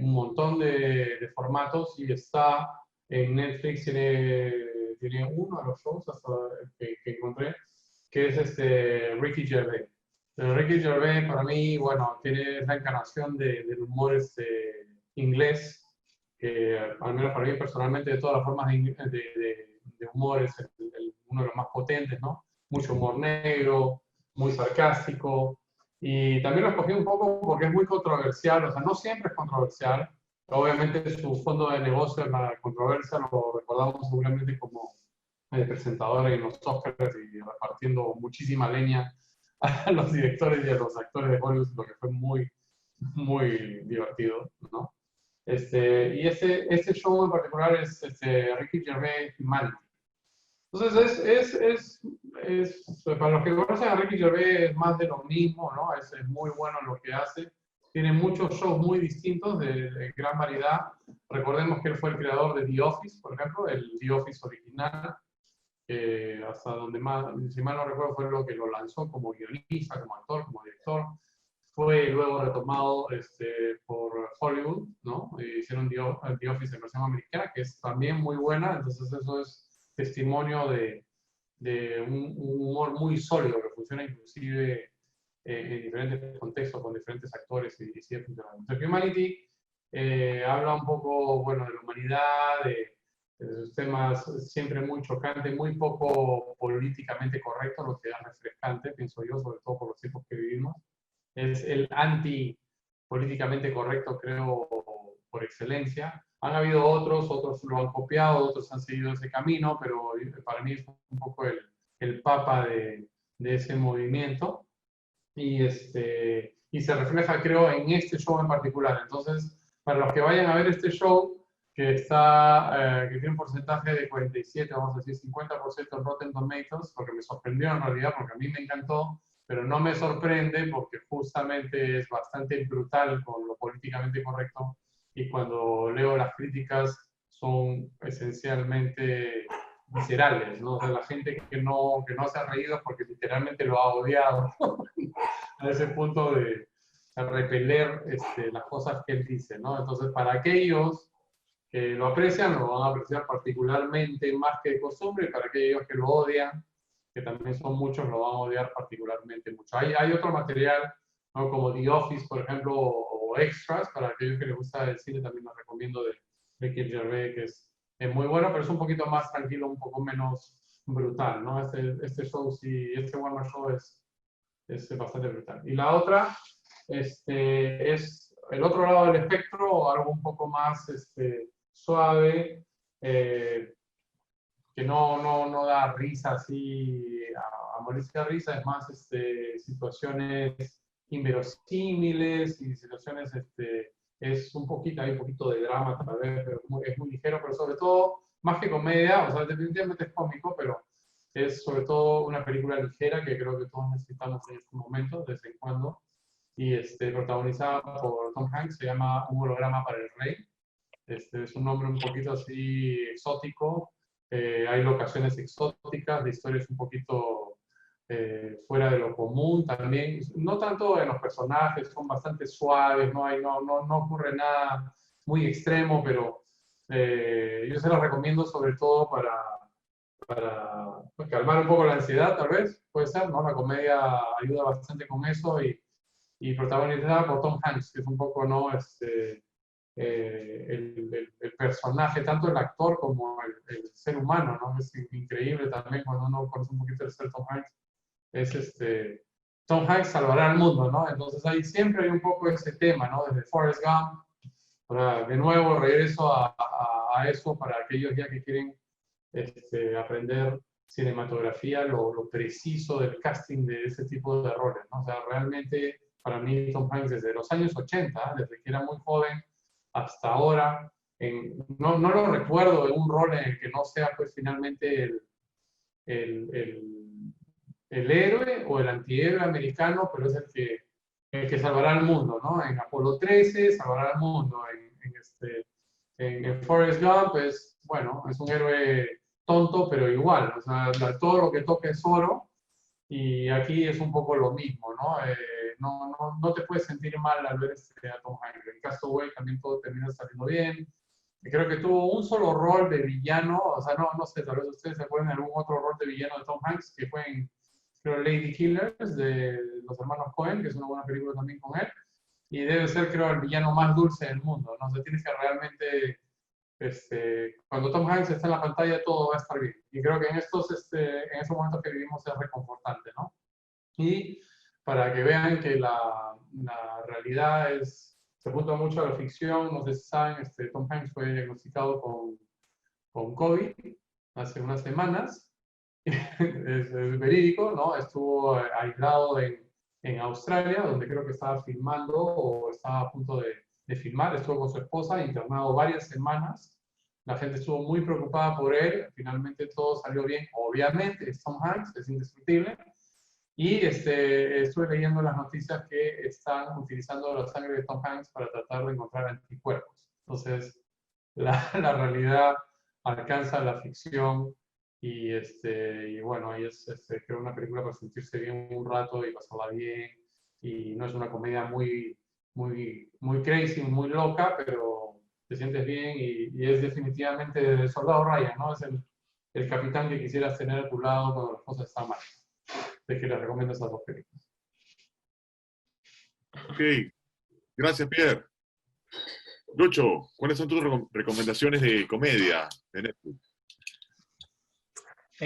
un montón de formatos, y está en Netflix, tiene uno de los shows hasta que encontré, que es Ricky Gervais. Ricky Gervais para mí, bueno, tiene la encarnación del humor inglés, que al menos para mí personalmente de todas las formas de humor es uno de los más potentes, ¿no? Mucho humor negro, muy sarcástico, y también lo escogí un poco porque es muy controversial, o sea, no siempre es controversial, obviamente su fondo de negocio es la controversia, lo recordamos seguramente como presentador en los Oscars y repartiendo muchísima leña a los directores y a los actores de Hollywood, lo que fue muy, muy divertido, ¿no? Y este show en particular es Ricky Gervais Humanity. Entonces, para los que conocen a Ricky Gervais es más de lo mismo, ¿no? Es muy bueno en lo que hace. Tiene muchos shows muy distintos, de gran variedad. Recordemos que él fue el creador de The Office, por ejemplo, el The Office original, hasta donde si mal no recuerdo, fue lo que lo lanzó como guionista, como actor, como director. Fue luego retomado por Hollywood, ¿no? Hicieron The Office en versión americana, que es también muy buena. Entonces eso es testimonio de un humor muy sólido que funciona inclusive en diferentes contextos, con diferentes actores y sigue funcionando. Entonces, Humanity habla un poco, bueno, de la humanidad, de sus temas siempre muy chocantes, muy poco políticamente correcto, lo que es refrescante, pienso yo, sobre todo por los tiempos que vivimos. Es el anti-políticamente correcto, creo, por excelencia. Han habido otros lo han copiado, otros han seguido ese camino, pero para mí es un poco el papa de ese movimiento. Y se refleja, creo, en este show en particular. Entonces, para los que vayan a ver este show, que tiene un porcentaje de 47, vamos a decir 50% en Rotten Tomatoes, porque me sorprendió en realidad, porque a mí me encantó, pero no me sorprende porque justamente es bastante brutal con lo políticamente correcto, y cuando leo las críticas son esencialmente viscerales, ¿no? O sea, la gente que no se ha reído porque literalmente lo ha odiado a ese punto de repeler las cosas que él dice, ¿no? Entonces, para aquellos que lo aprecian, lo van a apreciar particularmente más que de costumbre, y para aquellos que lo odian, que también son muchos, lo van a odiar particularmente mucho. Hay otro material, ¿no? Como The Office, por ejemplo, o Extras, para aquellos que les gusta el cine, también los recomiendo de Ricky Gervais, que es muy bueno, pero es un poquito más tranquilo, un poco menos brutal, ¿no? Este show, sí, este One Man Show es bastante brutal. Y la otra es el otro lado del espectro, algo un poco más suave, que no da risa así a morirse de risa, es más situaciones inverosímiles y situaciones, es hay un poquito de drama tal vez, pero es muy ligero, pero sobre todo, más que comedia, o sea, definitivamente es cómico, pero Es sobre todo una película ligera que creo que todos necesitamos en estos momentos, de vez en cuando, y protagonizada por Tom Hanks, se llama Un holograma para el rey. Es un nombre un poquito así exótico, hay locaciones exóticas, la historia es un poquito fuera de lo común también, no tanto en los personajes, son bastante suaves, no ocurre nada muy extremo, pero yo se los recomiendo sobre todo para calmar un poco la ansiedad, tal vez, puede ser, ¿no? La comedia ayuda bastante con eso y protagonizada por Tom Hanks, que es un poco, ¿no? El personaje, tanto el actor como el ser humano, ¿no? Es increíble también cuando uno conoce un poquito el ser Tom Hanks. Tom Hanks salvará al mundo, ¿no? Entonces ahí siempre hay un poco ese tema, ¿no? Desde Forrest Gump, de nuevo regreso a eso para aquellos ya que quieren aprender cinematografía, lo preciso del casting de ese tipo de roles, ¿no? O sea, realmente para mí Tom Hanks desde los años 80, desde que era muy joven hasta ahora, no lo recuerdo de un rol en el que no sea pues finalmente el héroe o el antihéroe americano, pero es el que salvará al mundo, ¿no? En Apolo 13 salvará al mundo, en Forrest Gump es, bueno, es un héroe tonto, pero igual, o sea, todo lo que toca es oro, y aquí es un poco lo mismo, ¿no? No te puedes sentir mal al ver a Tom Hanks. En Castaway también todo termina saliendo bien. Y creo que tuvo un solo rol de villano, o sea, no sé, tal vez ustedes se acuerdan de algún otro rol de villano de Tom Hanks, que fue en, creo, Lady Killers, de los hermanos Coen, que es una buena película también con él, y debe ser, creo, el villano más dulce del mundo, ¿no? O sea, tienes que realmente cuando Tom Hanks está en la pantalla todo va a estar bien. Y creo que en estos momentos que vivimos es reconfortante, ¿no? Y para que vean que la realidad se junta mucho a la ficción, no sé si saben, Tom Hanks fue diagnosticado con COVID hace unas semanas. Es verídico, ¿no? Estuvo aislado en Australia, donde creo que estaba filmando o estaba a punto de filmar, estuvo con su esposa, internado varias semanas. La gente estuvo muy preocupada por él, finalmente todo salió bien. Obviamente, es Tom Hanks, es indestructible. Y estuve leyendo las noticias que están utilizando la sangre de Tom Hanks para tratar de encontrar anticuerpos. Entonces, la realidad alcanza la ficción y bueno, ahí creo una película para sentirse bien un rato y pasarla bien. Y no es una comedia muy crazy, muy loca, pero te sientes bien y es definitivamente el soldado Ryan, ¿no? Es el capitán que quisieras tener a tu lado cuando las cosas están mal. De que les recomiendo esas dos películas. Ok, gracias, Pierre. Lucho, ¿cuáles son tus recomendaciones de comedia de Netflix?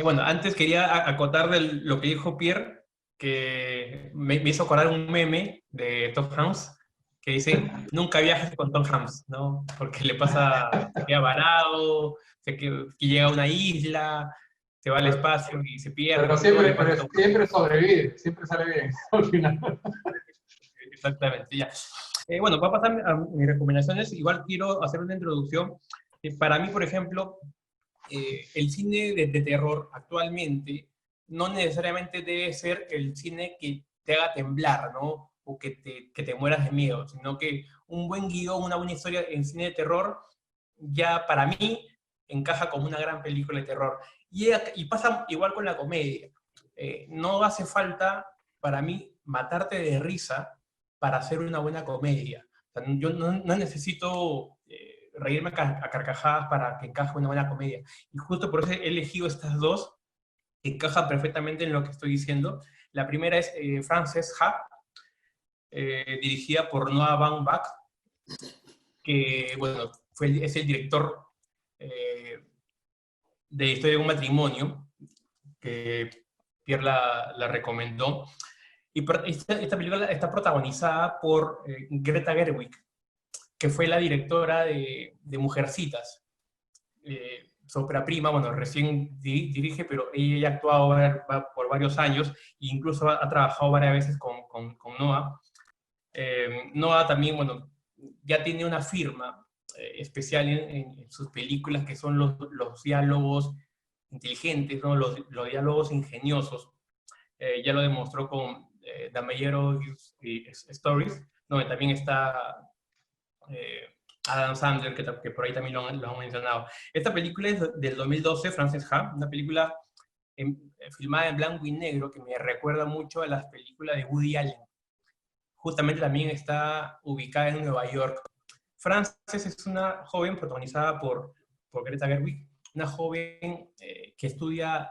Bueno, antes quería acotar de lo que dijo Pierre, que me hizo acordar un meme de Tom Hanks, que dice, nunca viajes con Tom Hanks, ¿no? Porque le pasa, se queda varado, que llega a una isla, se va al espacio y se pierde. Pero siempre sobrevive, siempre sale bien al final. Exactamente, ya. Bueno, va a pasar a mis recomendaciones. Igual quiero hacer una introducción. Para mí, por ejemplo, el cine de terror actualmente no necesariamente debe ser el cine que te haga temblar, ¿no? O que te mueras de miedo, sino que un buen guión, una buena historia en cine de terror, ya para mí encaja como una gran película de terror. Y pasa igual con la comedia. No hace falta, para mí, matarte de risa para hacer una buena comedia. O sea, yo no necesito reírme a carcajadas para que encaje una buena comedia. Y justo por eso he elegido estas dos, que encajan perfectamente en lo que estoy diciendo. La primera es Frances Ha, dirigida por Noah Baumbach, que, bueno, es el director de Historia de un matrimonio, que Pierre la recomendó. Y esta película está protagonizada por Greta Gerwig, que fue la directora de Mujercitas. Su ópera prima, bueno, recién dirige, pero ella ha actuado por varios años e incluso ha trabajado varias veces con Noah. Noah también, bueno, ya tiene una firma especial en sus películas, que son los diálogos inteligentes, ¿no? Los diálogos ingeniosos. Ya lo demostró con The Meyerowitz y Stories, donde también está Adam Sandler, que por ahí también lo han mencionado. Esta película es del 2012, Frances Ha, una película filmada en blanco y negro que me recuerda mucho a las películas de Woody Allen. Justamente también está ubicada en Nueva York. Frances es una joven protagonizada por Greta Gerwig, una joven que estudia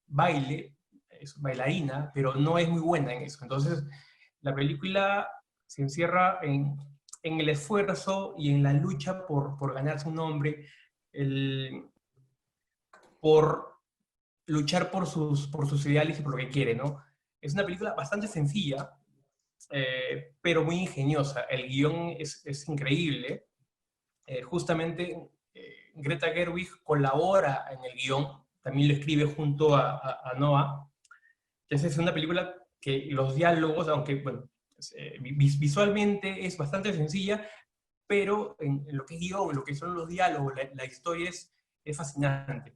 baile, es bailarina, pero no es muy buena en eso. Entonces, la película se encierra en el esfuerzo y en la lucha por ganarse un nombre, por luchar por sus ideales y por lo que quiere, ¿no? Es una película bastante sencilla, pero muy ingeniosa. El guión es increíble. Justamente Greta Gerwig colabora en el guión, también lo escribe junto a Noah. Entonces es una película que los diálogos, aunque bueno, visualmente es bastante sencilla, pero en lo que es guión, en lo que son los diálogos, la historia es fascinante.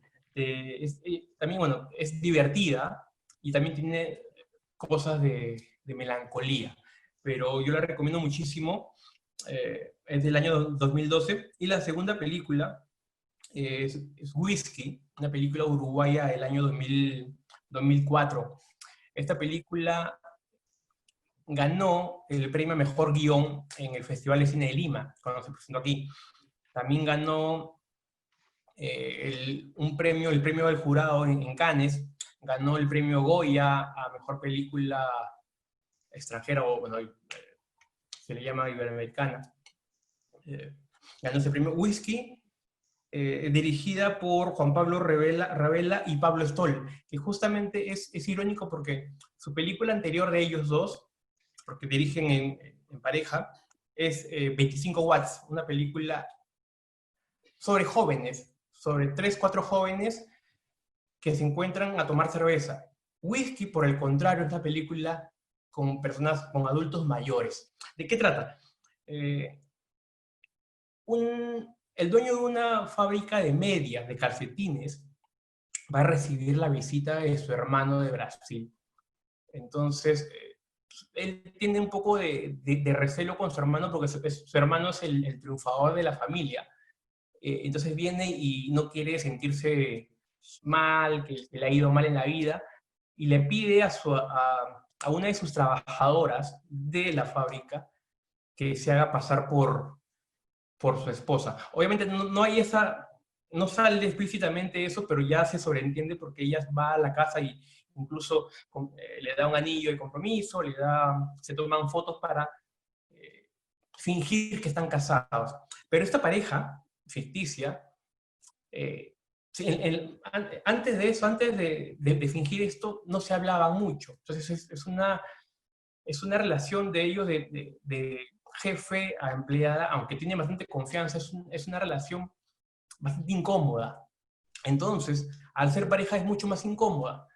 También, bueno, es divertida y también tiene cosas de melancolía, pero yo la recomiendo muchísimo. Es del año 2012, y la segunda película es Whisky, una película uruguaya del año 2004. Esta película ganó el premio a Mejor Guión en el Festival de Cine de Lima, cuando se presentó aquí. También ganó el premio del jurado en Cannes, ganó el premio Goya a Mejor Película Extranjera, o bueno, se le llama iberoamericana. Ganó ese premio. Whisky, dirigida por Juan Pablo Ravela y Pablo Stoll, que justamente es irónico porque su película anterior de ellos dos, porque dirigen en pareja, es 25 Watts, una película sobre jóvenes, sobre 3, 4 jóvenes que se encuentran a tomar cerveza. Whisky, por el contrario, es una película con personas, con adultos mayores. ¿De qué trata? El dueño de una fábrica de medias, de calcetines, va a recibir la visita de su hermano de Brasil. Entonces, él tiene un poco de recelo con su hermano porque su hermano es el triunfador de la familia. Entonces viene y no quiere sentirse mal, que le ha ido mal en la vida, y le pide a una de sus trabajadoras de la fábrica que se haga pasar por su esposa. Obviamente no hay no sale explícitamente eso, pero ya se sobreentiende porque ella va a la casa y incluso le da un anillo de compromiso, se toman fotos para fingir que están casados. Pero esta pareja ficticia, antes de eso, antes de fingir esto, no se hablaba mucho. Entonces es una relación de ellos de jefe a empleada, aunque tiene bastante confianza, es una relación bastante incómoda. Entonces, al ser pareja es mucho más incómoda.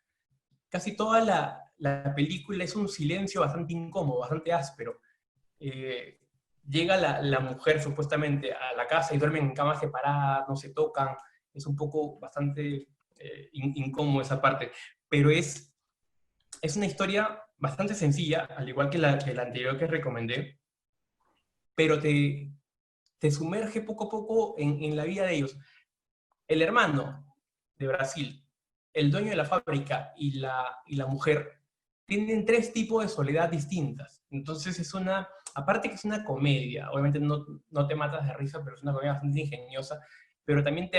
Casi toda la película es un silencio bastante incómodo, bastante áspero. Llega la mujer supuestamente a la casa y duermen en camas separadas, no se tocan, es un poco bastante incómodo esa parte, pero es una historia bastante sencilla, al igual que la anterior que recomendé, pero te sumerge poco a poco en la vida de ellos. El hermano de Brasil, el dueño de la fábrica y la mujer tienen 3 tipos de soledad distintas. Entonces aparte que es una comedia, obviamente no te matas de risa, pero es una comedia bastante ingeniosa, pero también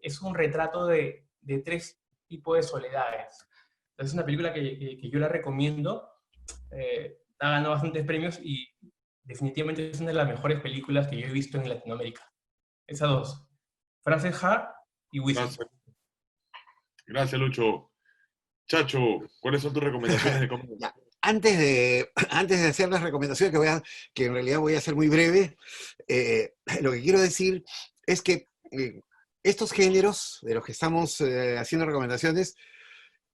es un retrato de 3 tipos de soledades. Entonces es una película que yo la recomiendo, ha ganado bastantes premios y definitivamente es una de las mejores películas que yo he visto en Latinoamérica. Esas 2, Frances Ha y Whisky. Gracias, Lucho. Chacho, ¿cuáles son tus recomendaciones de comedia? Antes de hacer las recomendaciones, que en realidad voy a ser muy breve, lo que quiero decir es que estos géneros de los que estamos haciendo recomendaciones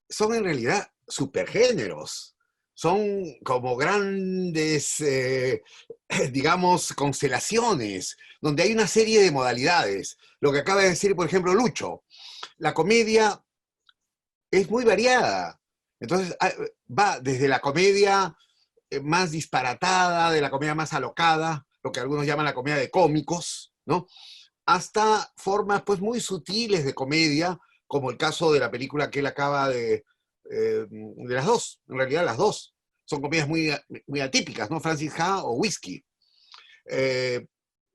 son en realidad supergéneros. Son como grandes, digamos, constelaciones, donde hay una serie de modalidades. Lo que acaba de decir, por ejemplo, Lucho, la comedia es muy variada. Entonces, va desde la comedia más disparatada, de la comedia más alocada, lo que algunos llaman la comedia de cómicos, ¿no? Hasta formas pues muy sutiles de comedia, como el caso de la película que él acaba de las dos, en realidad las dos. Son comedias muy atípicas, ¿no? Francis Ha o Whisky.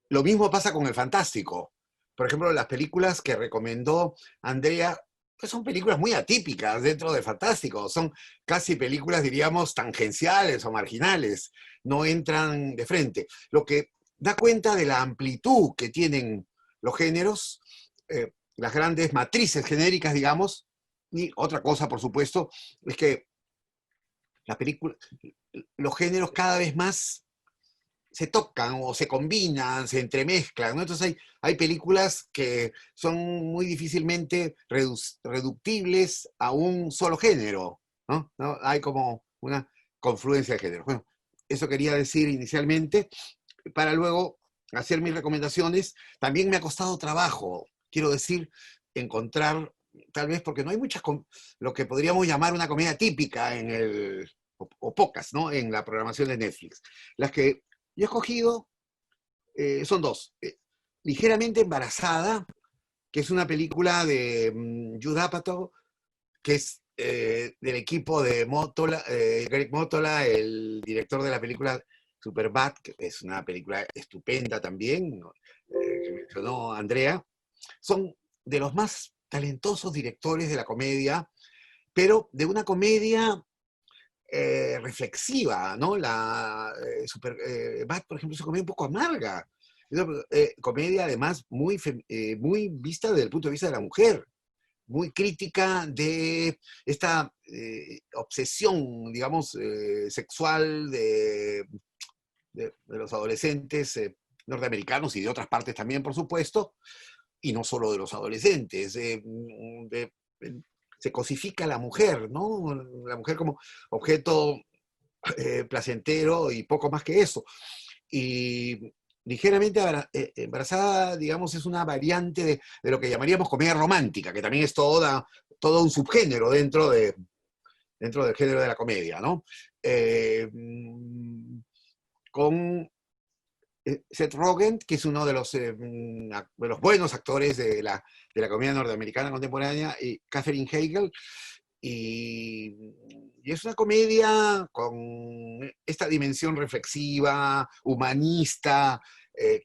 Lo mismo pasa con el fantástico. Por ejemplo, las películas que recomendó Andrea, pues son películas muy atípicas dentro del fantástico. Son casi películas, diríamos, tangenciales o marginales. No entran de frente. Lo que da cuenta de la amplitud que tienen los géneros, las grandes matrices genéricas, digamos. Y otra cosa, por supuesto, es que la película, los géneros cada vez más se tocan o se combinan, se entremezclan, ¿no? Entonces hay películas que son muy difícilmente reductibles a un solo género, ¿no? ¿No? Hay como una confluencia de géneros. Bueno, eso quería decir inicialmente, para luego hacer mis recomendaciones. También me ha costado trabajo, quiero decir, encontrar, tal vez porque no hay muchas, lo que podríamos llamar una comedia típica o pocas, ¿no? En la programación de Netflix. Las que yo he escogido son dos. Ligeramente Embarazada, que es una película de Judd Apatow, que es del equipo de Motola, Greg Motola, el director de la película Superbad, que es una película estupenda también, que mencionó Andrea. Son de los más talentosos directores de la comedia, pero de una comedia reflexiva, ¿no? Bad, por ejemplo, es una comedia un poco amarga. Es una comedia, además, muy vista desde el punto de vista de la mujer, muy crítica de esta obsesión, digamos, sexual de los adolescentes norteamericanos y de otras partes también, por supuesto, y no solo de los adolescentes. Se cosifica a la mujer, ¿no? La mujer como objeto placentero y poco más que eso. Y ligeramente Embarazada, digamos, es una variante de lo que llamaríamos comedia romántica, que también es todo un subgénero dentro del género de la comedia, ¿no? Con Seth Rogen, que es uno de los buenos actores de la comedia norteamericana contemporánea, y Katherine Heigl, y es una comedia con esta dimensión reflexiva, humanista,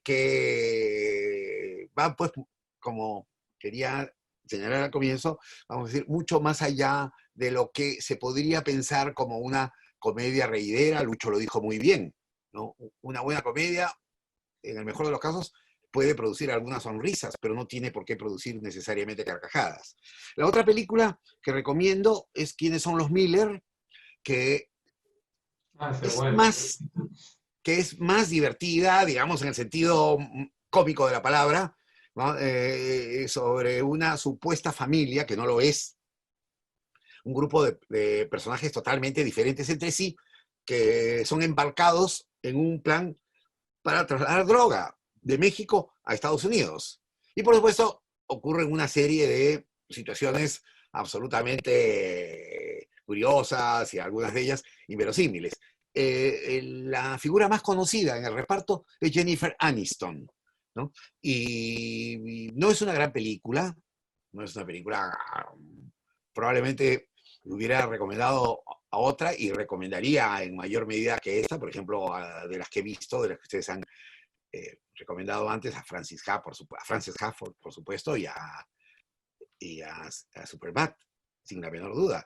que va, pues, como quería señalar al comienzo, vamos a decir, mucho más allá de lo que se podría pensar como una comedia reidera. Lucho lo dijo muy bien, ¿no? Una buena comedia, en el mejor de los casos, puede producir algunas sonrisas, pero no tiene por qué producir necesariamente carcajadas. La otra película que recomiendo es ¿Quiénes son los Miller?, que es más divertida, digamos, en el sentido cómico de la palabra, ¿no? Sobre una supuesta familia, que no lo es, un grupo de personajes totalmente diferentes entre sí, que son embarcados en un plan para trasladar droga de México a Estados Unidos. Y por supuesto, ocurren una serie de situaciones absolutamente curiosas y algunas de ellas inverosímiles. La figura más conocida en el reparto es Jennifer Aniston, ¿no? Y no es una gran película, no es una película, probablemente hubiera recomendado a otra y recomendaría en mayor medida que esta, por ejemplo, de las que he visto, de las que ustedes han recomendado antes, a Francis Ha, por supuesto, y a Superbad, sin la menor duda.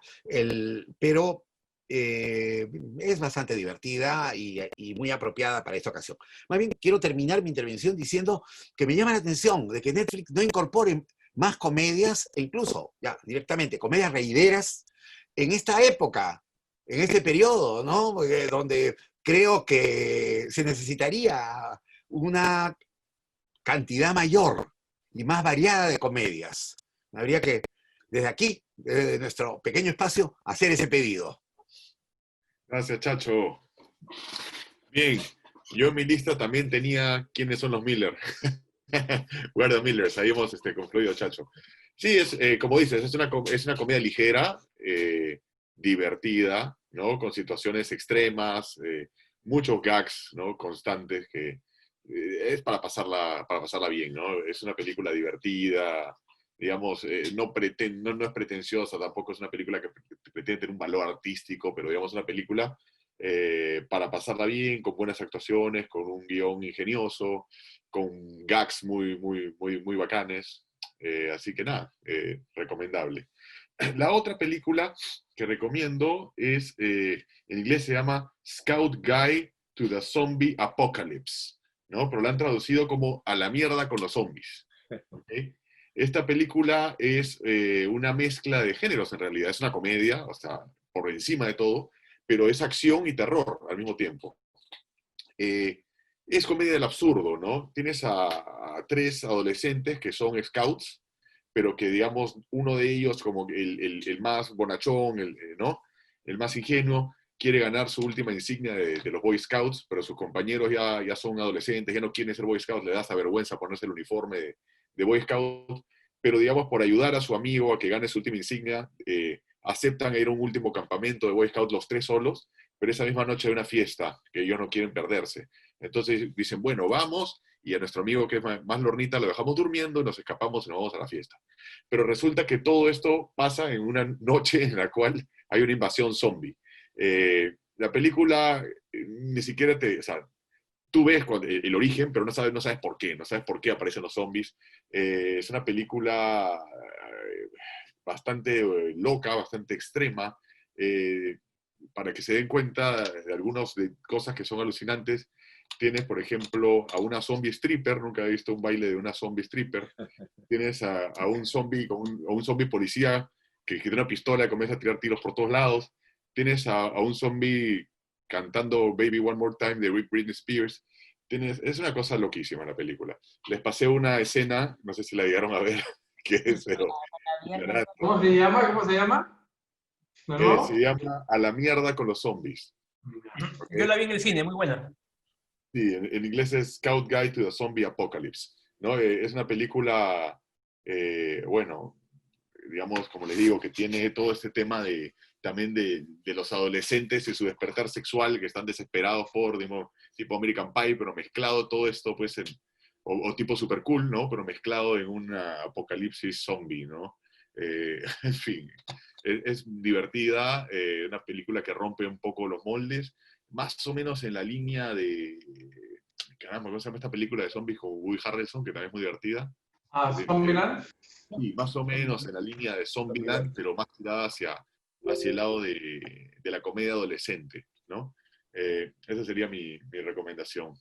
Pero es bastante divertida y muy apropiada para esta ocasión. Más bien, quiero terminar mi intervención diciendo que me llama la atención de que Netflix no incorpore más comedias, e incluso, ya directamente, comedias reideras, en esta época, en este periodo, ¿no? Donde creo que se necesitaría una cantidad mayor y más variada de comedias. Habría que, desde aquí, desde nuestro pequeño espacio, hacer ese pedido. Gracias, Chacho. Bien, yo en mi lista también tenía ¿Quiénes son los Miller? Where the Millers, ahí hemos concluido, Chacho. Sí, como dices, es una comedia ligera, divertida, ¿no? Con situaciones extremas, muchos gags, ¿no? Constantes que es para pasarla bien, ¿no? Es una película divertida, digamos, no es pretenciosa, tampoco es una película que pretende tener un valor artístico, pero digamos una película para pasarla bien, con buenas actuaciones, con un guión ingenioso, con gags muy bacanes. Así que nada, recomendable. La otra película que recomiendo es, en inglés se llama Scout Guide to the Zombie Apocalypse, ¿no? Pero la han traducido como A la mierda con los zombies. ¿Okay? Esta película es una mezcla de géneros en realidad, es una comedia, o sea, por encima de todo, pero es acción y terror al mismo tiempo. Es comedia del absurdo, ¿no? Tienes a tres adolescentes que son scouts, pero que, digamos, uno de ellos, como el más bonachón, ¿no? El más ingenuo, quiere ganar su última insignia de los Boy Scouts, pero sus compañeros ya son adolescentes, ya no quieren ser Boy Scouts, le da esa vergüenza ponerse el uniforme de Boy Scout, pero, digamos, por ayudar a su amigo a que gane su última insignia, aceptan ir a un último campamento de Boy Scouts los tres solos, pero esa misma noche hay una fiesta que ellos no quieren perderse. Entonces dicen, bueno, vamos, y a nuestro amigo que es más lornita lo dejamos durmiendo y nos escapamos y nos vamos a la fiesta. Pero resulta que todo esto pasa en una noche en la cual hay una invasión zombie. La película ni siquiera o sea, tú ves el origen, pero no sabes por qué, no sabes por qué aparecen los zombies. Es una película bastante loca, bastante extrema, para que se den cuenta de algunas cosas que son alucinantes. Tienes, por ejemplo, a una zombie stripper, nunca he visto un baile de una zombie stripper. Tienes a un zombie, a un zombie policía que tiene una pistola y comienza a tirar tiros por todos lados. Tienes a un zombie cantando Baby One More Time de Britney Spears. Es una cosa loquísima la película. Les pasé una escena, no sé si la llegaron a ver, que es, pero, ¿Cómo se llama? ¿Cómo se llama? ¿De nuevo? se llama A la mierda con los zombies. Yo ¿Okay? la vi en el cine, muy buena. Sí, en inglés es Scout Guide to the Zombie Apocalypse, ¿no? Es una película, bueno, digamos, como les digo, que tiene todo este tema también de los adolescentes y su despertar sexual, que están desesperados por, digamos, tipo American Pie, pero mezclado todo esto, pues, o tipo super cool, ¿no? Pero mezclado en un apocalipsis zombie, ¿no? En fin, es divertida, una película que rompe un poco los moldes, más o menos en la línea de, caramba, ¿cómo se llama esta película de zombies con Woody Harrelson, que también es muy divertida? ¿Zombieland? Sí, más o menos en la línea de Zombieland, pero más tirada hacia el lado de la comedia adolescente, ¿no? Esa sería mi recomendación.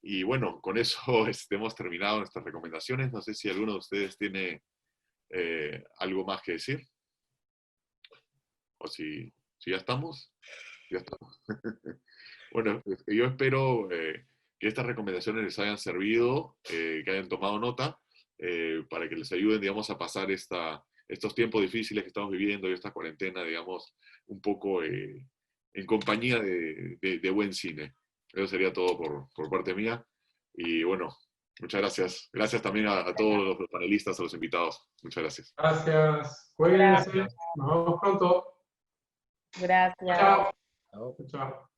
Y bueno, con eso hemos terminado nuestras recomendaciones. No sé si alguno de ustedes tiene algo más que decir. O si ya estamos. Ya estamos. Bueno, yo espero que estas recomendaciones les hayan servido, que hayan tomado nota, para que les ayuden, digamos, a pasar estos tiempos difíciles que estamos viviendo y esta cuarentena, digamos, un poco en compañía de buen cine. Eso sería todo por parte mía. Y bueno, muchas gracias. Gracias también a todos los panelistas, a los invitados. Muchas gracias. Gracias. Cuídense. Nos vemos pronto. Gracias. Chao. Chao. Chao.